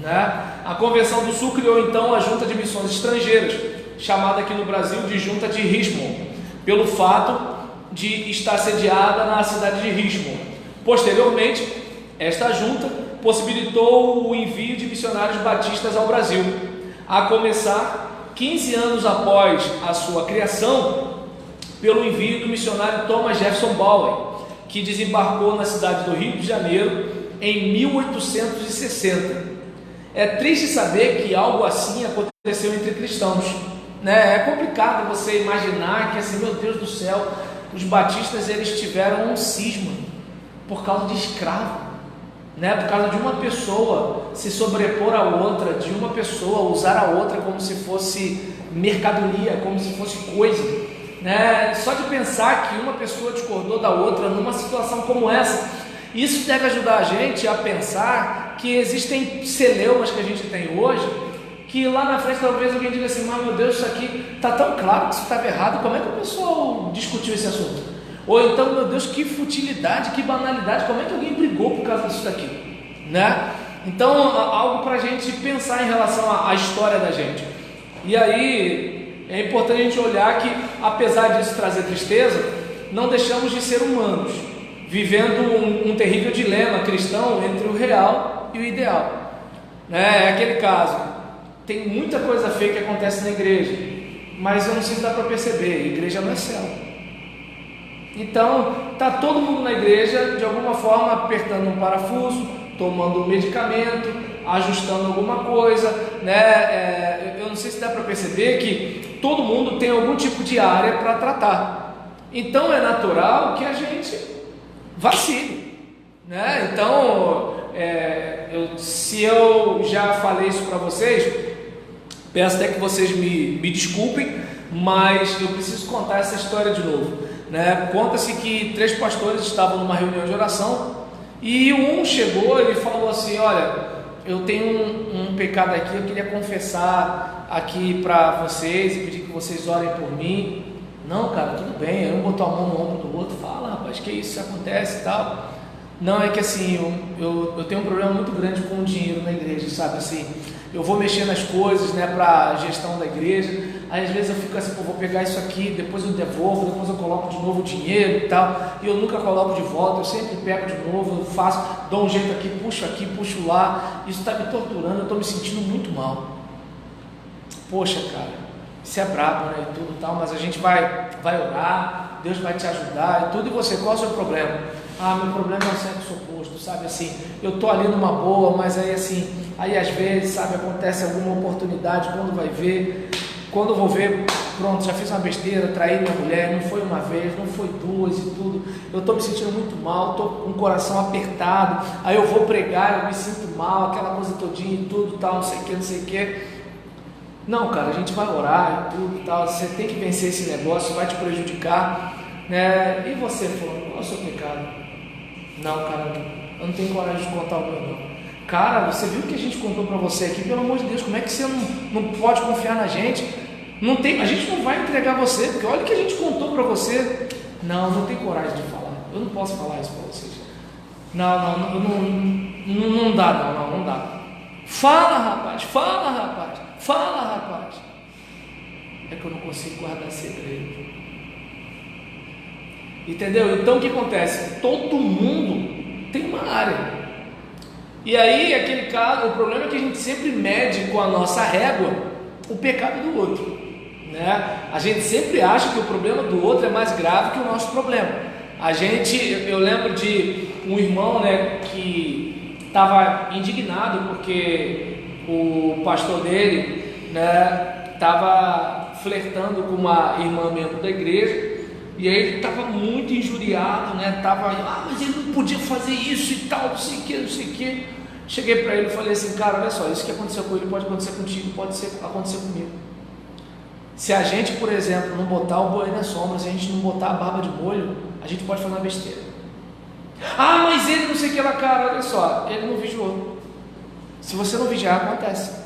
Speaker 1: né? A Convenção do Sul criou então a Junta de Missões Estrangeiras, chamada aqui no Brasil de Junta de Richmond, pelo fato de estar sediada na cidade de Richmond. Posteriormente, esta junta possibilitou o envio de missionários batistas ao Brasil, a começar 15 anos após a sua criação, pelo envio do missionário Thomas Jefferson Bowen, que desembarcou na cidade do Rio de Janeiro em 1860. É triste saber que algo assim aconteceu entre cristãos, né? É complicado você imaginar que assim, meu Deus do céu, os batistas eles tiveram um cisma por causa de escravo, né? Por causa de uma pessoa se sobrepor a outra, de uma pessoa usar a outra como se fosse mercadoria, como se fosse coisa, né? Só de pensar que uma pessoa discordou da outra numa situação como essa, isso deve ajudar a gente a pensar que existem celeumas que a gente tem hoje, que lá na frente talvez alguém diga assim, mas meu Deus, isso aqui está tão claro que isso estava errado, como é que o pessoal discutiu esse assunto? Ou então, meu Deus, que futilidade, que banalidade, como é que alguém brigou por causa disso daqui, né? Então, algo para a gente pensar em relação à história da gente. E aí, é importante a gente olhar que, apesar disso trazer tristeza, não deixamos de ser humanos, vivendo um terrível dilema cristão entre o real e o ideal, né? É aquele caso, tem muita coisa feia que acontece na igreja, mas eu não sei se dá para perceber, a igreja não é céu. Então, está todo mundo na igreja, de alguma forma, apertando um parafuso, tomando um medicamento, ajustando alguma coisa, né? Eu não sei se dá para perceber que todo mundo tem algum tipo de área para tratar. Então, é natural que a gente vacile, né? Então, se eu já falei isso para vocês, peço até que vocês me desculpem, mas eu preciso contar essa história de novo, né? Conta-se que 3 pastores estavam numa reunião de oração e um chegou e falou assim, olha, eu tenho um pecado aqui, eu queria confessar aqui para vocês e pedir que vocês orem por mim. Não, cara, tudo bem. Aí um botou a mão no ombro do outro, fala, rapaz, que isso acontece e tal. Não, é que assim, eu tenho um problema muito grande com o dinheiro na igreja, sabe, assim, eu vou mexer nas coisas, né, para a gestão da igreja, aí às vezes eu fico assim, pô, vou pegar isso aqui, depois eu devolvo, depois eu coloco de novo o dinheiro e tal, e eu nunca coloco de volta, eu sempre pego de novo, eu faço, dou um jeito aqui, puxo lá, isso está me torturando, eu estou me sentindo muito mal. Poxa, cara, isso é brabo, né, e tudo tal, mas a gente vai orar, Deus vai te ajudar e tudo, e você, qual é o seu problema? Ah, meu problema é o sexo oposto, sabe, assim, eu tô ali numa boa, mas aí assim, aí às vezes, sabe, acontece alguma oportunidade, quando vai ver, quando eu vou ver, pronto, já fiz uma besteira, traí minha mulher, não foi uma vez, não foi 2 e tudo, eu tô me sentindo muito mal, tô com o coração apertado, aí eu vou pregar, eu me sinto mal, aquela coisa todinha e tudo, tal, não sei o que, não, cara, a gente vai orar e tudo, tal, você tem que vencer esse negócio, vai te prejudicar, né, e você, falou, qual é o seu pecado? Não, cara, eu não tenho coragem de contar o meu não. Cara, você viu o que a gente contou para você aqui? Pelo amor de Deus, como é que você não pode confiar na gente? Não tem, a gente não vai entregar você, porque olha o que a gente contou para você. Não tenho coragem de falar. Eu não posso falar isso para vocês. Não dá. Fala, rapaz. é que eu não consigo guardar segredo. Entendeu? Então o que acontece? Todo mundo tem uma área. E aí, aquele caso, o problema é que a gente sempre mede com a nossa régua o pecado do outro, né? A gente sempre acha que o problema do outro é mais grave que o nosso problema. Eu lembro de um irmão, né, que estava indignado porque o pastor dele, né, estava flertando com uma irmã membro da igreja. E aí ele estava muito injuriado, né? Mas ele não podia fazer isso e tal, não sei o que, não sei o que. Cheguei para ele e falei assim, cara, olha só, isso que aconteceu com ele pode acontecer contigo, pode acontecer comigo. Se a gente, por exemplo, não botar o boi na sombra, se a gente não botar a barba de molho, a gente pode fazer uma besteira. Ah, mas ele não sei o que lá, cara, olha só, ele não vigiou. Se você não vigiar, acontece.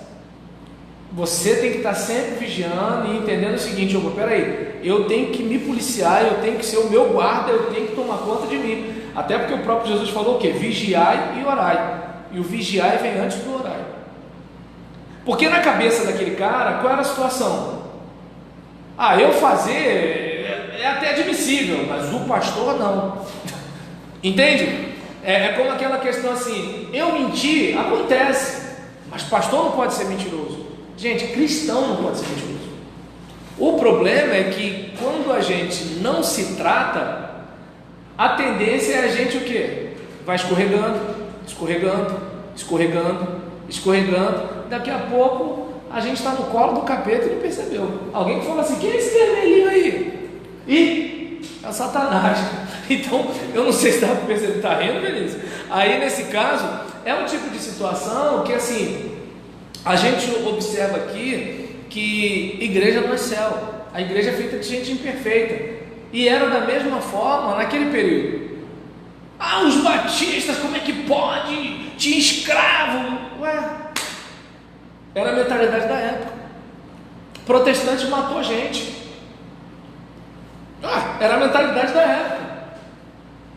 Speaker 1: Você tem que estar sempre vigiando e entendendo o seguinte, peraí, eu tenho que me policiar, eu tenho que ser o meu guarda, eu tenho que tomar conta de mim. Até porque o próprio Jesus falou o quê? Vigiai e orai. E o vigiai vem antes do orai. Porque na cabeça daquele cara, qual era a situação? Eu fazer é até admissível, mas o pastor não. Entende? É como aquela questão assim, eu mentir, acontece, mas pastor não pode ser mentiroso. Gente, cristão não pode ser mentiroso. O problema é que quando a gente não se trata, a tendência é a gente o quê? Vai escorregando, escorregando, escorregando, escorregando. Daqui a pouco a gente está no colo do capeta e não percebeu. Alguém que fala assim, quem é esse vermelhinho aí? Ih, é o Satanás. Então, eu não sei se está percebendo, está rindo, Beleza? Aí nesse caso, é um tipo de situação que assim, a gente observa aqui que igreja não é céu, a igreja é feita de gente imperfeita, e era da mesma forma naquele período. Os batistas, como é que pode? Tinha escravo. Era a mentalidade da época. Protestante matou gente. Era a mentalidade da época.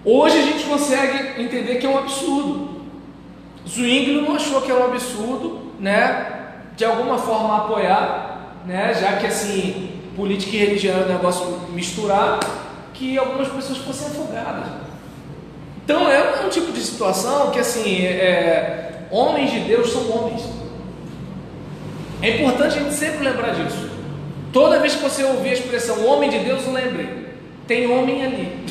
Speaker 1: Hoje a gente consegue entender que é um absurdo. Zwingli não achou que era um absurdo, né, de alguma forma apoiar, né, já que assim, política e religião é um negócio misturar, que algumas pessoas fossem afogadas. Então é um tipo de situação que assim, homens de Deus são homens. É importante a gente sempre lembrar disso. Toda vez que você ouvir a expressão homem de Deus, lembre, tem homem ali.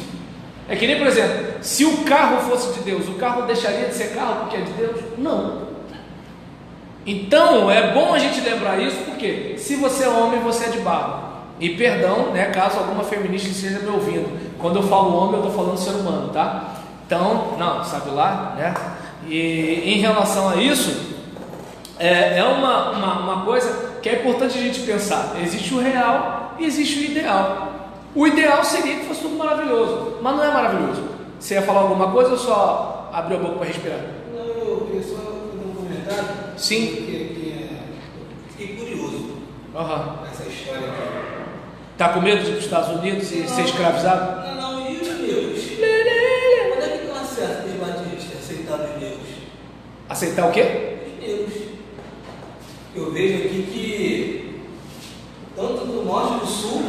Speaker 1: É que nem, por exemplo, se o carro fosse de Deus, o carro deixaria de ser carro porque é de Deus? Não. Então é bom a gente lembrar isso, porque se você é homem, você é de barro. E perdão, né, caso alguma feminista esteja me ouvindo, quando eu falo homem, eu estou falando ser humano, tá? Então, não, sabe lá, né? E em relação a isso, é uma coisa que é importante a gente pensar. Existe o real e existe o ideal. O ideal seria que fosse tudo maravilhoso, mas não é maravilhoso. Você ia falar alguma coisa ou só abriu a boca para respirar?
Speaker 3: Não, eu queria só fazer um comentário.
Speaker 1: Sim.
Speaker 3: Fiquei curioso com essa história aqui.
Speaker 1: Tá com medo de ir para os Estados Unidos e ser escravizado?
Speaker 3: Não, e os negros? Quando é que estão certo os batistas aceitar os negros?
Speaker 1: Aceitar o quê?
Speaker 3: Os negros. Eu vejo aqui que tanto do norte e do sul,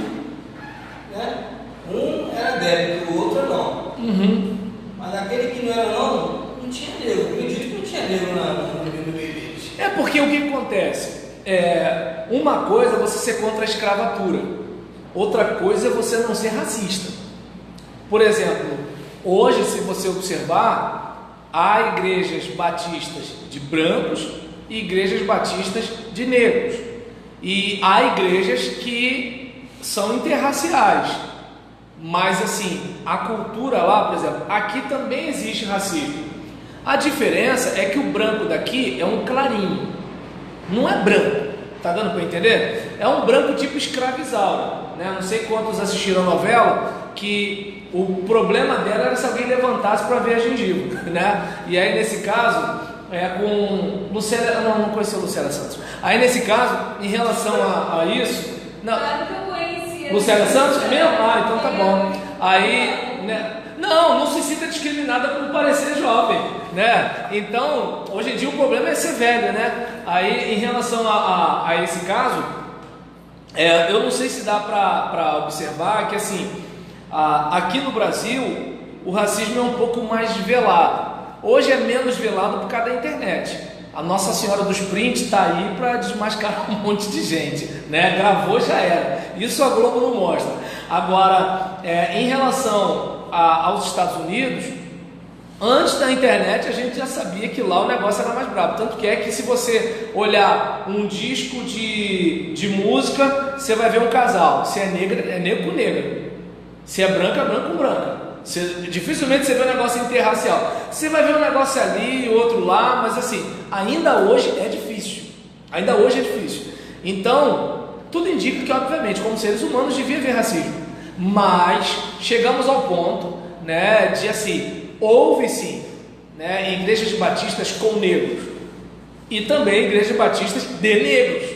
Speaker 3: né? Um era débito, o outro não. Mas aquele que não era não tinha negro. Eu acredito que não tinha negro no meio deles.
Speaker 1: É porque o que acontece? Uma coisa é você ser contra a escravatura, outra coisa é você não ser racista. Por exemplo, hoje, se você observar, há igrejas batistas de brancos e igrejas batistas de negros, e há igrejas que são interraciais, mas assim, a cultura lá, por exemplo, aqui também existe racismo. A diferença é que o branco daqui é um clarinho, não é branco, tá dando para entender? É um branco tipo escravizaura, né? Não sei quantos assistiram a novela, que o problema dela era se alguém levantasse para ver a gengiva, né? E aí nesse caso, com Luciana, não conheceu Luciana Santos. Aí nesse caso, em relação a isso, não, Luciana Santos mesmo? Então tá bom. Aí, né? Não se sinta discriminada por parecer jovem, né? Então, hoje em dia o problema é ser velho, né? Aí, em relação a esse caso, eu não sei se dá para observar que assim, aqui no Brasil o racismo é um pouco mais velado. Hoje é menos velado por causa da internet. A Nossa Senhora dos Prints está aí para desmascarar um monte de gente, né? Gravou, já era. Isso a Globo não mostra. Agora, em relação aos Estados Unidos, antes da internet a gente já sabia que lá o negócio era mais brabo. Tanto que se você olhar um disco de música, você vai ver um casal. Se é negra, é negro com negra. Se é branca, é branco com branca. Dificilmente você vê um negócio interracial. Você vai ver um negócio ali, outro lá, mas assim, ainda hoje é difícil. Ainda hoje é difícil. Então, tudo indica que, obviamente, como seres humanos, devia haver racismo. Mas chegamos ao ponto, né, de assim, houve sim, né, igrejas batistas com negros e também igrejas batistas de negros.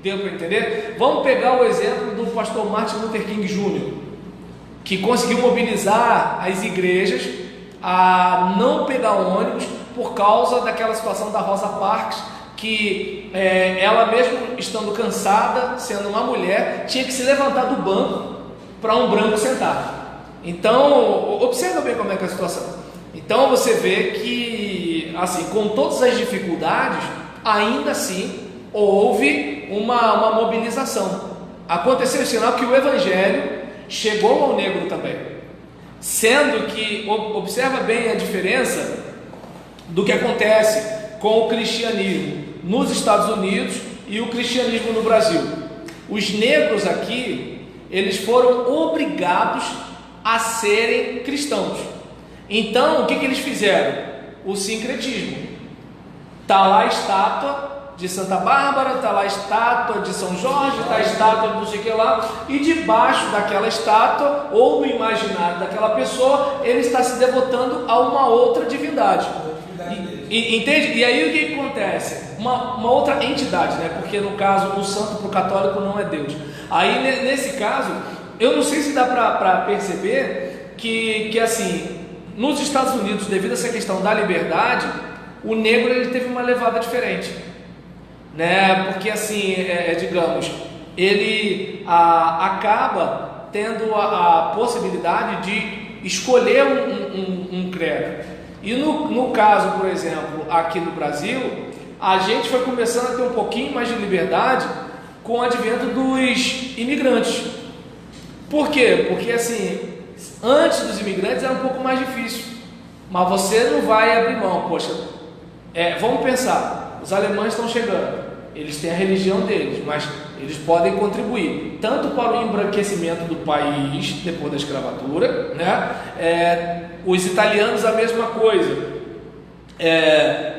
Speaker 1: Deu para entender? Vamos pegar o exemplo do pastor Martin Luther King Jr., que conseguiu mobilizar as igrejas a não pegar ônibus por causa daquela situação da Rosa Parks, que ela mesmo estando cansada, sendo uma mulher, tinha que se levantar do banco para um branco sentar. Então, observa bem como é que é a situação. Então você vê que, assim, com todas as dificuldades, ainda assim houve uma mobilização. Aconteceu o sinal que o evangelho chegou ao negro também, sendo que, observa bem a diferença do que acontece com o cristianismo nos Estados Unidos e o cristianismo no Brasil. Os negros aqui, eles foram obrigados a serem cristãos. Então, o que eles fizeram? O sincretismo. Está lá a estátua de Santa Bárbara, está lá a estátua de São Jorge, está a estátua de não sei o que lá, e debaixo daquela estátua, ou no imaginário daquela pessoa, ele está se devotando a uma outra divindade. Entende? E aí o que acontece? Uma outra entidade, né? Porque no caso, o santo para o católico não é Deus. Aí nesse caso, eu não sei se dá para perceber que assim, nos Estados Unidos, devido a essa questão da liberdade, o negro ele teve uma levada diferente, né? Porque assim, digamos, ele acaba tendo a possibilidade de escolher um credo. E no caso, por exemplo, aqui no Brasil, a gente foi começando a ter um pouquinho mais de liberdade com o advento dos imigrantes. Por quê? Porque assim, antes dos imigrantes era um pouco mais difícil, mas você não vai abrir mão. Poxa, vamos pensar, os alemães estão chegando, eles têm a religião deles, mas eles podem contribuir tanto para o embranquecimento do país depois da escravatura, né? Os italianos a mesma coisa,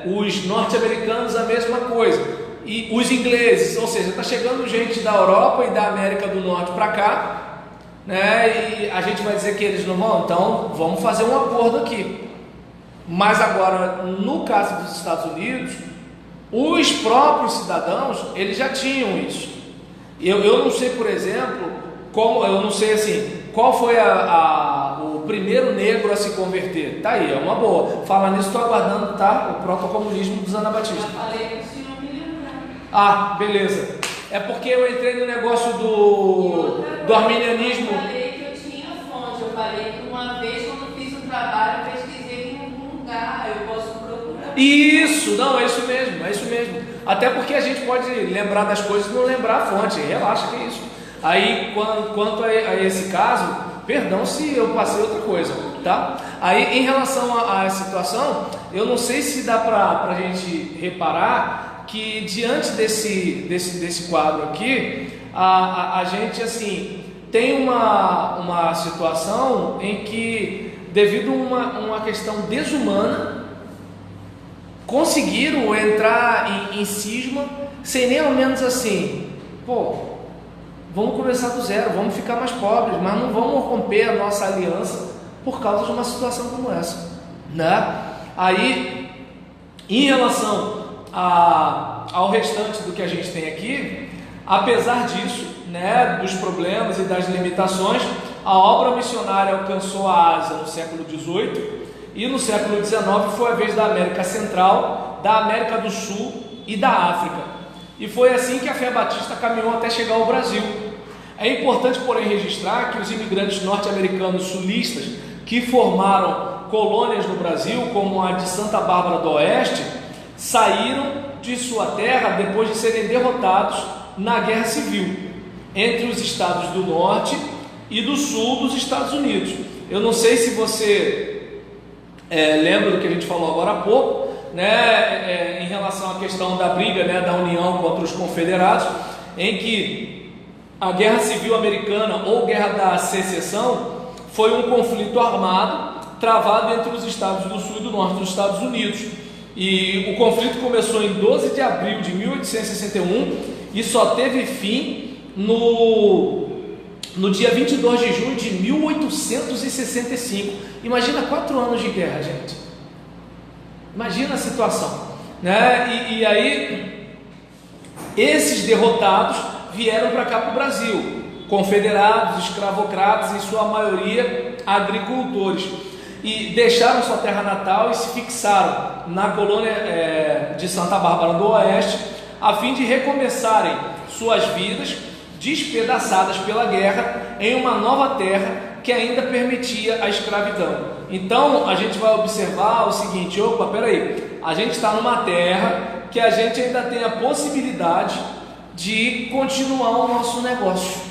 Speaker 1: os norte-americanos a mesma coisa, e os ingleses, ou seja, está chegando gente da Europa e da América do Norte para cá, né? E a gente vai dizer que eles não vão, então vamos fazer um acordo aqui. Mas agora, no caso dos Estados Unidos, os próprios cidadãos, eles já tinham isso. Eu não sei, por exemplo, eu não sei assim, qual foi o primeiro negro a se converter. Tá aí, é uma boa. Falar nisso, estou aguardando, tá? O protocomunismo dos Anabatistas.
Speaker 2: Eu falei que o senhor me lembrar.
Speaker 1: Ah, beleza. É porque eu entrei no negócio do arminianismo.
Speaker 2: Eu falei que eu tinha fonte. Eu falei que uma vez, quando fiz um trabalho, eu pesquisei em algum lugar. Eu posso procurar.
Speaker 1: Isso, não, é isso mesmo, é isso mesmo. Até porque a gente pode lembrar das coisas e não lembrar a fonte. Relaxa, que é isso. Aí, quanto a esse caso, perdão se eu passei outra coisa, tá? Aí, em relação à situação, eu não sei se dá para a gente reparar que diante desse quadro aqui, a gente assim tem uma situação em que, devido a uma questão desumana, conseguiram entrar em cisma sem nem ao menos assim, vamos começar do zero, vamos ficar mais pobres, mas não vamos romper a nossa aliança por causa de uma situação como essa, né? Aí, em relação ao restante do que a gente tem aqui, apesar disso, né, dos problemas e das limitações, a obra missionária alcançou a Ásia no século XVIII e no século XIX foi a vez da América Central, da América do Sul e da África. E foi assim que a fé batista caminhou até chegar ao Brasil. É importante, porém, registrar que os imigrantes norte-americanos sulistas que formaram colônias no Brasil, como a de Santa Bárbara do Oeste, saíram de sua terra depois de serem derrotados na Guerra Civil entre os estados do Norte e do Sul dos Estados Unidos. Eu não sei se você lembra do que a gente falou agora há pouco, né, em relação à questão da briga, né, da União contra os Confederados, em que a Guerra Civil Americana ou Guerra da Secessão foi um conflito armado travado entre os estados do Sul e do Norte dos Estados Unidos. E o conflito começou em 12 de abril de 1861 e só teve fim no dia 22 de junho de 1865. Imagina 4 anos de guerra, gente. Imagina a situação, né? E aí, esses derrotados vieram para cá para o Brasil, confederados, escravocratas, em sua maioria agricultores, e deixaram sua terra natal e se fixaram na colônia de Santa Bárbara do Oeste, a fim de recomeçarem suas vidas despedaçadas pela guerra em uma nova terra que ainda permitia a escravidão. Então a gente vai observar o seguinte: opa, peraí, a gente está numa terra que a gente ainda tem a possibilidade de continuar o nosso negócio.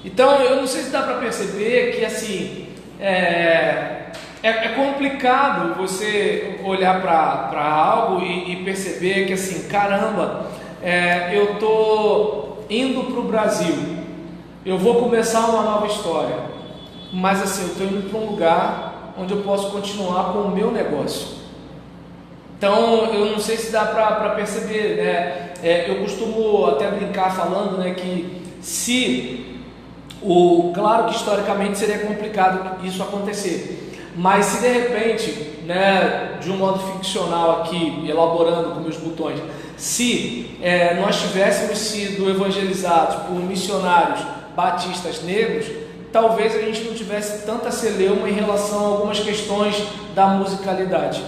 Speaker 1: Então eu não sei se dá para perceber que assim é complicado você olhar para algo e perceber que assim, caramba, eu estou indo para o Brasil, eu vou começar uma nova história, mas assim, eu estou indo para um lugar onde eu posso continuar com o meu negócio. Então eu não sei se dá para perceber, né? Eu costumo até brincar falando, né, que claro que historicamente seria complicado isso acontecer, mas se de repente, né, de um modo ficcional aqui, elaborando com meus botões, se nós tivéssemos sido evangelizados por missionários batistas negros, talvez a gente não tivesse tanta celeuma em relação a algumas questões da musicalidade,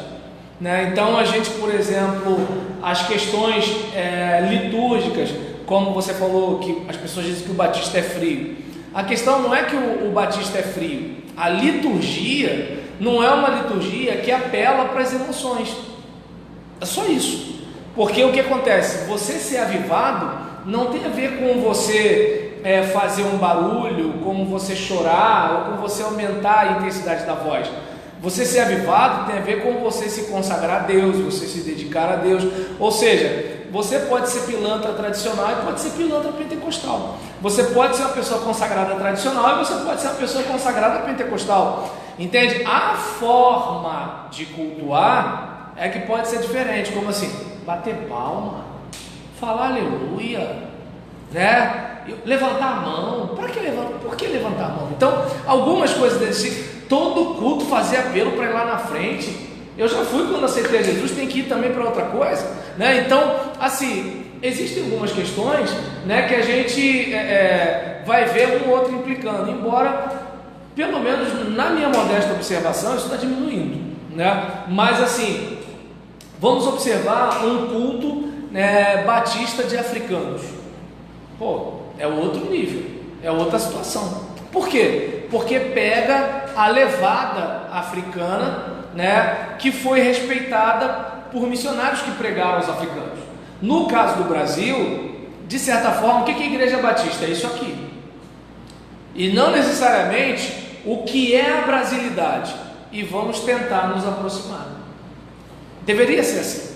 Speaker 1: né? Então a gente, por exemplo, as questões litúrgicas, como você falou, que as pessoas dizem que o batista é frio. A questão não é que o batista é frio, a liturgia não é uma liturgia que apela para as emoções, é só isso. Porque o que acontece? Você ser avivado não tem a ver com você fazer um barulho, com você chorar ou com você aumentar a intensidade da voz. Você ser avivado tem a ver com você se consagrar a Deus, você se dedicar a Deus. Ou seja, você pode ser pilantra tradicional e pode ser pilantra pentecostal. Você pode ser uma pessoa consagrada tradicional e você pode ser uma pessoa consagrada pentecostal. Entende? A forma de cultuar é que pode ser diferente. Como assim? Bater palma, falar aleluia, né? Levantar a mão. Por que levantar a mão? Então, algumas coisas desse tipo, todo culto fazer apelo para ir lá na frente. Eu já fui quando aceitei a Jesus, tem que ir também para outra coisa, né? Então, assim, existem algumas questões, né, que a gente vai ver um outro implicando, embora, pelo menos na minha modesta observação, isso está diminuindo, né? Mas assim, vamos observar um culto, né, batista de africanos. Pô, é outro nível, é outra situação. Por quê? Porque pega a levada africana, né, que foi respeitada por missionários que pregaram aos africanos. No caso do Brasil, de certa forma, o que é a Igreja Batista? É isso aqui. E não necessariamente o que é a brasilidade. E vamos tentar nos aproximar. Deveria ser assim.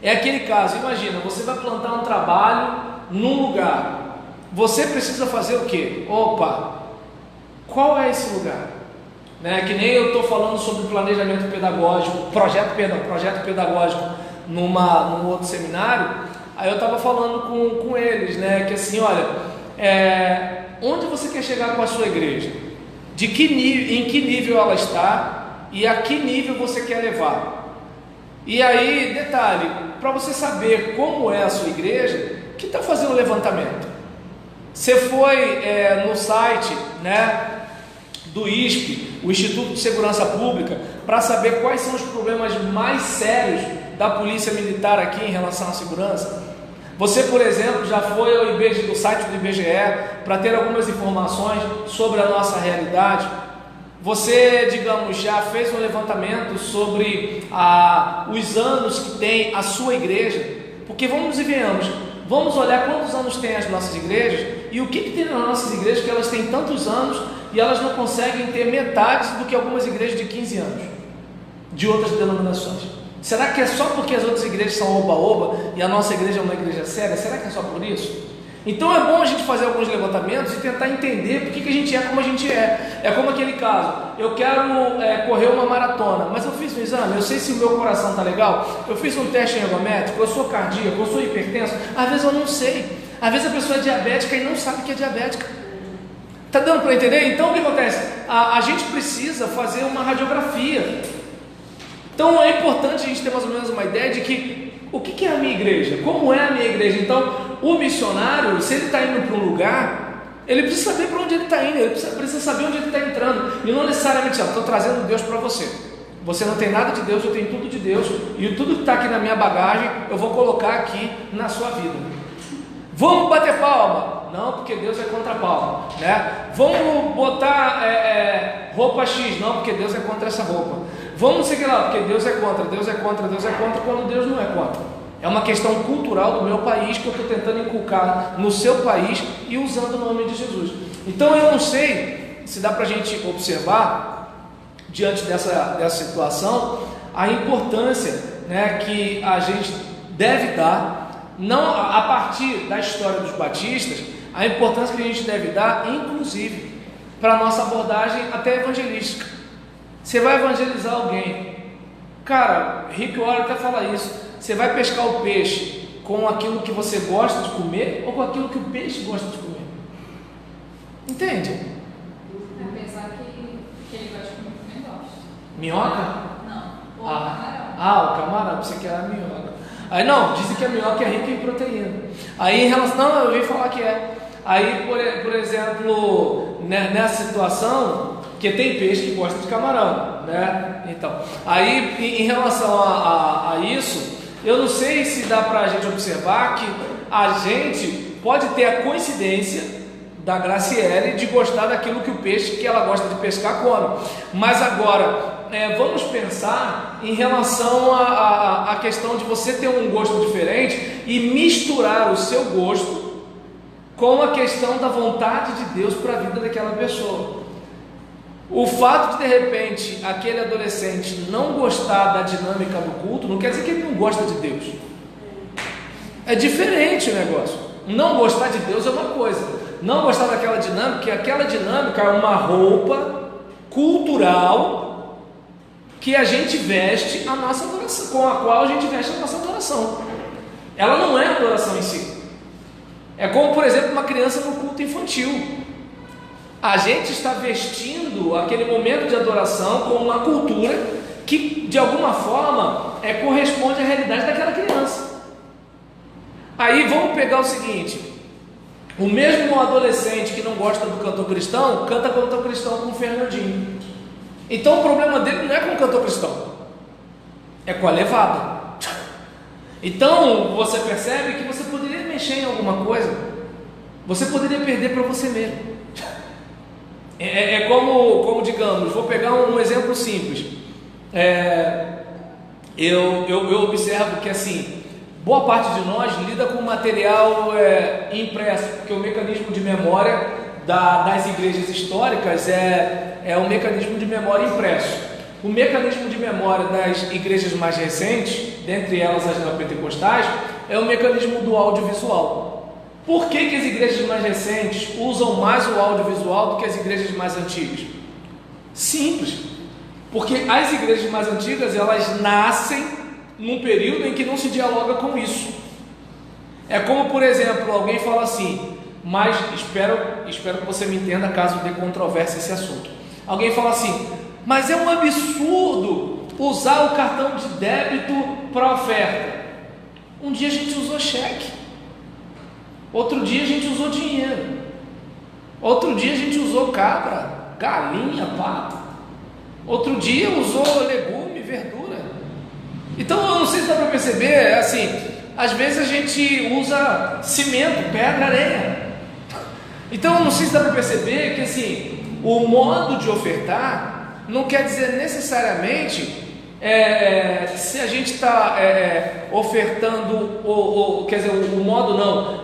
Speaker 1: É aquele caso, imagina, você vai plantar um trabalho num lugar. Você precisa fazer o quê? Opa, qual é esse lugar? Né? Que nem eu estou falando sobre planejamento pedagógico, projeto pedagógico num outro seminário. Aí eu estava falando com eles, né, que assim, olha, onde você quer chegar com a sua igreja? Em que nível ela está e a que nível você quer levar? E aí, detalhe, para você saber como é a sua igreja, que está fazendo o levantamento? Você foi no site, né, do ISP, o Instituto de Segurança Pública, para saber quais são os problemas mais sérios da Polícia Militar aqui em relação à segurança? Você, por exemplo, já foi ao site do IBGE para ter algumas informações sobre a nossa realidade? Você, digamos, já fez um levantamento sobre os anos que tem a sua igreja? Porque vamos e venhamos, vamos olhar quantos anos tem as nossas igrejas e o que tem nas nossas igrejas que elas têm tantos anos e elas não conseguem ter metade do que algumas igrejas de 15 anos, de outras denominações. Será que é só porque as outras igrejas são oba-oba e a nossa igreja é uma igreja séria? Será que é só por isso? Então é bom a gente fazer alguns levantamentos e tentar entender por que a gente é como a gente é. É como aquele caso, eu quero correr uma maratona, mas eu fiz um exame, eu sei se o meu coração está legal, eu fiz um teste ergométrico, eu sou cardíaco, eu sou hipertenso, às vezes eu não sei, às vezes a pessoa é diabética e não sabe que é diabética. Está dando para entender? Então o que acontece? A gente precisa fazer uma radiografia. Então é importante a gente ter mais ou menos uma ideia de que o que é a minha igreja? Como é a minha igreja? Então o missionário, se ele está indo para um lugar, ele precisa saber para onde ele está indo, ele precisa saber onde ele está entrando, e não necessariamente, estou trazendo Deus para você. Você não tem nada de Deus, eu tenho tudo de Deus, e tudo que está aqui na minha bagagem, eu vou colocar aqui na sua vida. Vamos bater palma? Não, porque Deus é contra palma, né? Vamos botar roupa X? Não, porque Deus é contra essa roupa. Vamos seguir lá, porque Deus é contra, Deus é contra, Deus é contra, quando Deus não é contra. É uma questão cultural do meu país que eu estou tentando inculcar no seu país e usando o nome de Jesus. Então eu não sei se dá para a gente observar, diante dessa situação, a importância, né, que a gente deve dar, não a partir da história dos batistas, a importância que a gente deve dar, inclusive, para a nossa abordagem até evangelística. Você vai evangelizar alguém, cara, Rick Warren até fala isso. Você vai pescar o peixe com aquilo que você gosta de comer ou com aquilo que o peixe gosta de comer? Entende?
Speaker 2: Apesar que ele gosta de comer gosta.
Speaker 1: Minhoca?
Speaker 2: Não, o camarão.
Speaker 1: O camarão, você quer a minhoca. Aí não, dizem que a minhoca é rica em proteína. Aí em relação, não, eu ouvi falar que é. Aí, por exemplo, nessa situação, que tem peixe que gosta de camarão, né? Então, aí em relação a isso, eu não sei se dá para a gente observar que a gente pode ter a coincidência da Graciele de gostar daquilo que o peixe que ela gosta de pescar come. Mas agora, vamos pensar em relação à questão de você ter um gosto diferente e misturar o seu gosto com a questão da vontade de Deus para a vida daquela pessoa. O fato de repente aquele adolescente não gostar da dinâmica do culto não quer dizer que ele não gosta de Deus. É diferente o negócio. Não gostar de Deus é uma coisa, não gostar daquela dinâmica, porque aquela dinâmica é uma roupa cultural que a gente veste a nossa adoração, com a qual a gente veste a nossa adoração. Ela não é a adoração em si. É como, por exemplo, uma criança no culto infantil. A gente está vestindo aquele momento de adoração com uma cultura que, de alguma forma, corresponde à realidade daquela criança. Aí vamos pegar o seguinte: o mesmo adolescente que não gosta do cantor cristão, canta cantor cristão com o Fernandinho. Então o problema dele não é com o cantor cristão, é com a levada. Então você percebe que você poderia mexer em alguma coisa, você poderia perder para você mesmo. Como digamos, vou pegar um exemplo simples. Eu observo que assim, boa parte de nós lida com material impresso, porque o mecanismo de memória das igrejas históricas é um mecanismo de memória impresso. O mecanismo de memória das igrejas mais recentes, dentre elas as neopentecostais, é o mecanismo do audiovisual. Por que as igrejas mais recentes usam mais o audiovisual do que as igrejas mais antigas? Simples, porque as igrejas mais antigas, elas nascem num período em que não se dialoga com isso. É como, por exemplo, alguém fala assim, mas espero que você me entenda caso dê controvérsia esse assunto. Alguém fala assim, mas é um absurdo usar o cartão de débito para oferta. Um dia a gente usou cheque. Outro dia a gente usou dinheiro. Outro dia a gente usou cabra, galinha, pato. Outro dia usou legume, verdura. Então eu não sei se dá para perceber, assim, às vezes a gente usa cimento, pedra, areia. Então, não sei se dá para perceber que assim, o modo de ofertar não quer dizer necessariamente se a gente está ofertando, quer dizer, o modo não,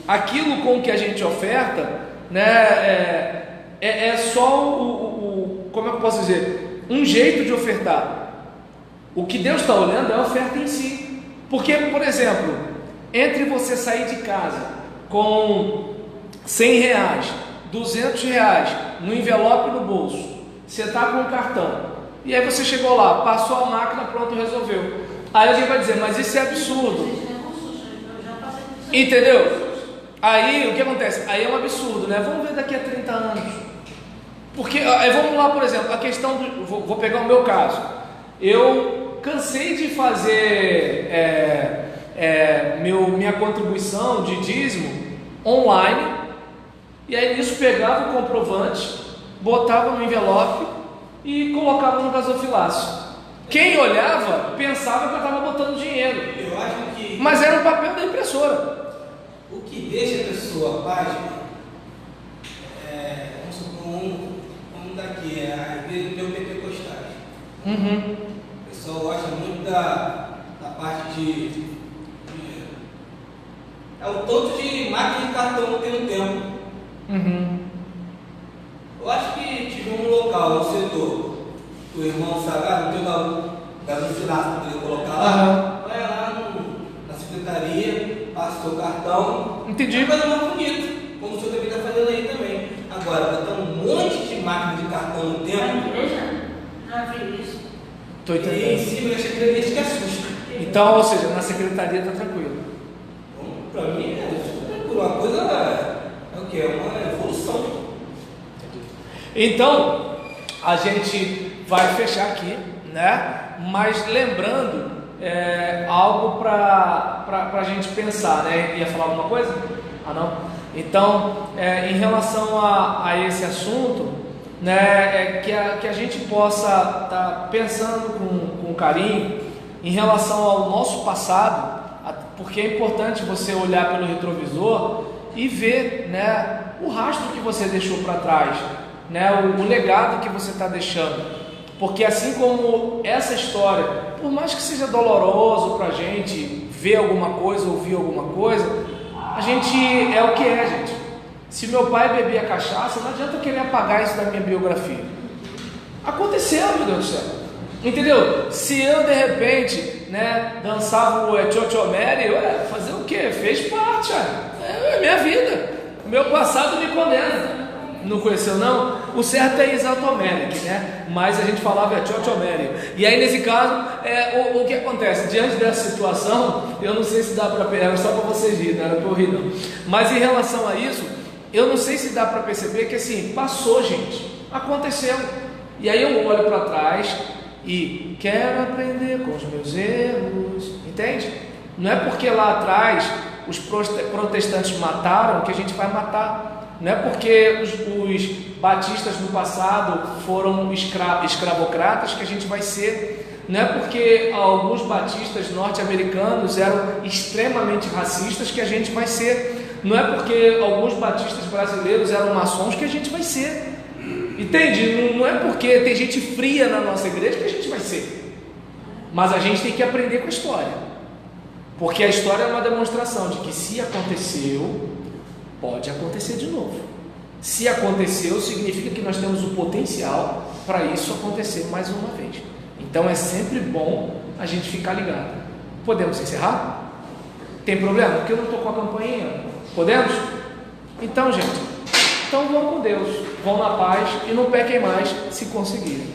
Speaker 1: aquilo com que a gente oferta, né, é só como eu posso dizer, um jeito de ofertar. O que Deus está olhando é a oferta em si. Porque, por exemplo, entre você sair de casa com 100 reais, 200 reais no envelope no bolso, você está com um cartão, e aí você chegou lá, passou a máquina, pronto, resolveu. Aí alguém vai dizer, mas isso é absurdo. Entendeu? Aí o que acontece? Aí é um absurdo, né? Vamos ver daqui a 30 anos. Porque, vamos lá, por exemplo, a questão do. Vou pegar o meu caso. Eu cansei de fazer minha contribuição de dízimo online, e aí nisso pegava o comprovante, botava no envelope e colocava no gasofilácio. Quem olhava pensava que eu estava botando dinheiro.
Speaker 3: Eu acho que.
Speaker 1: Mas era o papel da impressora.
Speaker 3: O que deixa a pessoa página vamos supor, daqui, a igreja neopentecostais.
Speaker 1: Uhum.
Speaker 3: O pessoal gosta muito da parte de. É o tanto de máquina de cartão que tem no tempo.
Speaker 1: Uhum.
Speaker 3: Eu acho que tive um local, no setor, o irmão Sagrado, não tem o gasofilácio para poder colocar lá. Vai lá na secretaria, passa o seu cartão.
Speaker 1: Entendi.
Speaker 3: É uma coisa mais bonita, como o senhor também está fazendo aí também. Agora, botar um monte de máquina de cartão no tempo.
Speaker 2: Na igreja? Já vi isso.
Speaker 1: Estou
Speaker 3: E em
Speaker 1: entendendo.
Speaker 3: cima da secretaria que assusta.
Speaker 1: Então, ou seja, na secretaria está tranquilo.
Speaker 3: Bom, para mim é tranquilo. Uma coisa é o que? É uma evolução.
Speaker 1: Então, a gente vai fechar aqui, né? Mas lembrando algo para a gente pensar, né? Ia falar alguma coisa? Ah, não? Então, em relação a esse assunto, né? Que a gente possa estar pensando com carinho em relação ao nosso passado, porque é importante você olhar pelo retrovisor e ver, né? O rastro que você deixou para trás, né, o legado que você está deixando, porque assim como essa história, por mais que seja doloroso para a gente ver alguma coisa, ouvir alguma coisa, a gente é o que é, gente. Se meu pai bebia cachaça, não adianta eu querer apagar isso da minha biografia. Aconteceu, meu Deus do céu, entendeu? Se eu de repente, né, dançava o Tchotchomere, fazer o que? Fez parte, é minha vida, meu passado me condena. Não conheceu não? O certo é Exaltomeric, né? Mas a gente falava Tchotchomere. E aí nesse caso, o que acontece? Diante dessa situação, eu não sei se dá para perceber, só para vocês rirem, não era para eu rir não. Mas em relação a isso, eu não sei se dá para perceber que assim, passou, gente, aconteceu. E aí eu olho para trás e quero aprender com os meus erros, entende? Não é porque lá atrás os protestantes mataram que a gente vai matar. Não é porque os batistas no passado foram escravocratas que a gente vai ser. Não é porque alguns batistas norte-americanos eram extremamente racistas que a gente vai ser. Não é porque alguns batistas brasileiros eram maçons que a gente vai ser. Entende? Não é porque tem gente fria na nossa igreja que a gente vai ser. Mas a gente tem que aprender com a história. Porque a história é uma demonstração de que se aconteceu, pode acontecer de novo. Se aconteceu, significa que nós temos o potencial para isso acontecer mais uma vez. Então é sempre bom a gente ficar ligado. Podemos encerrar? Tem problema? Porque eu não estou com a campainha. Podemos? Então, gente, vão com Deus, vão na paz e não pequem mais se conseguirem.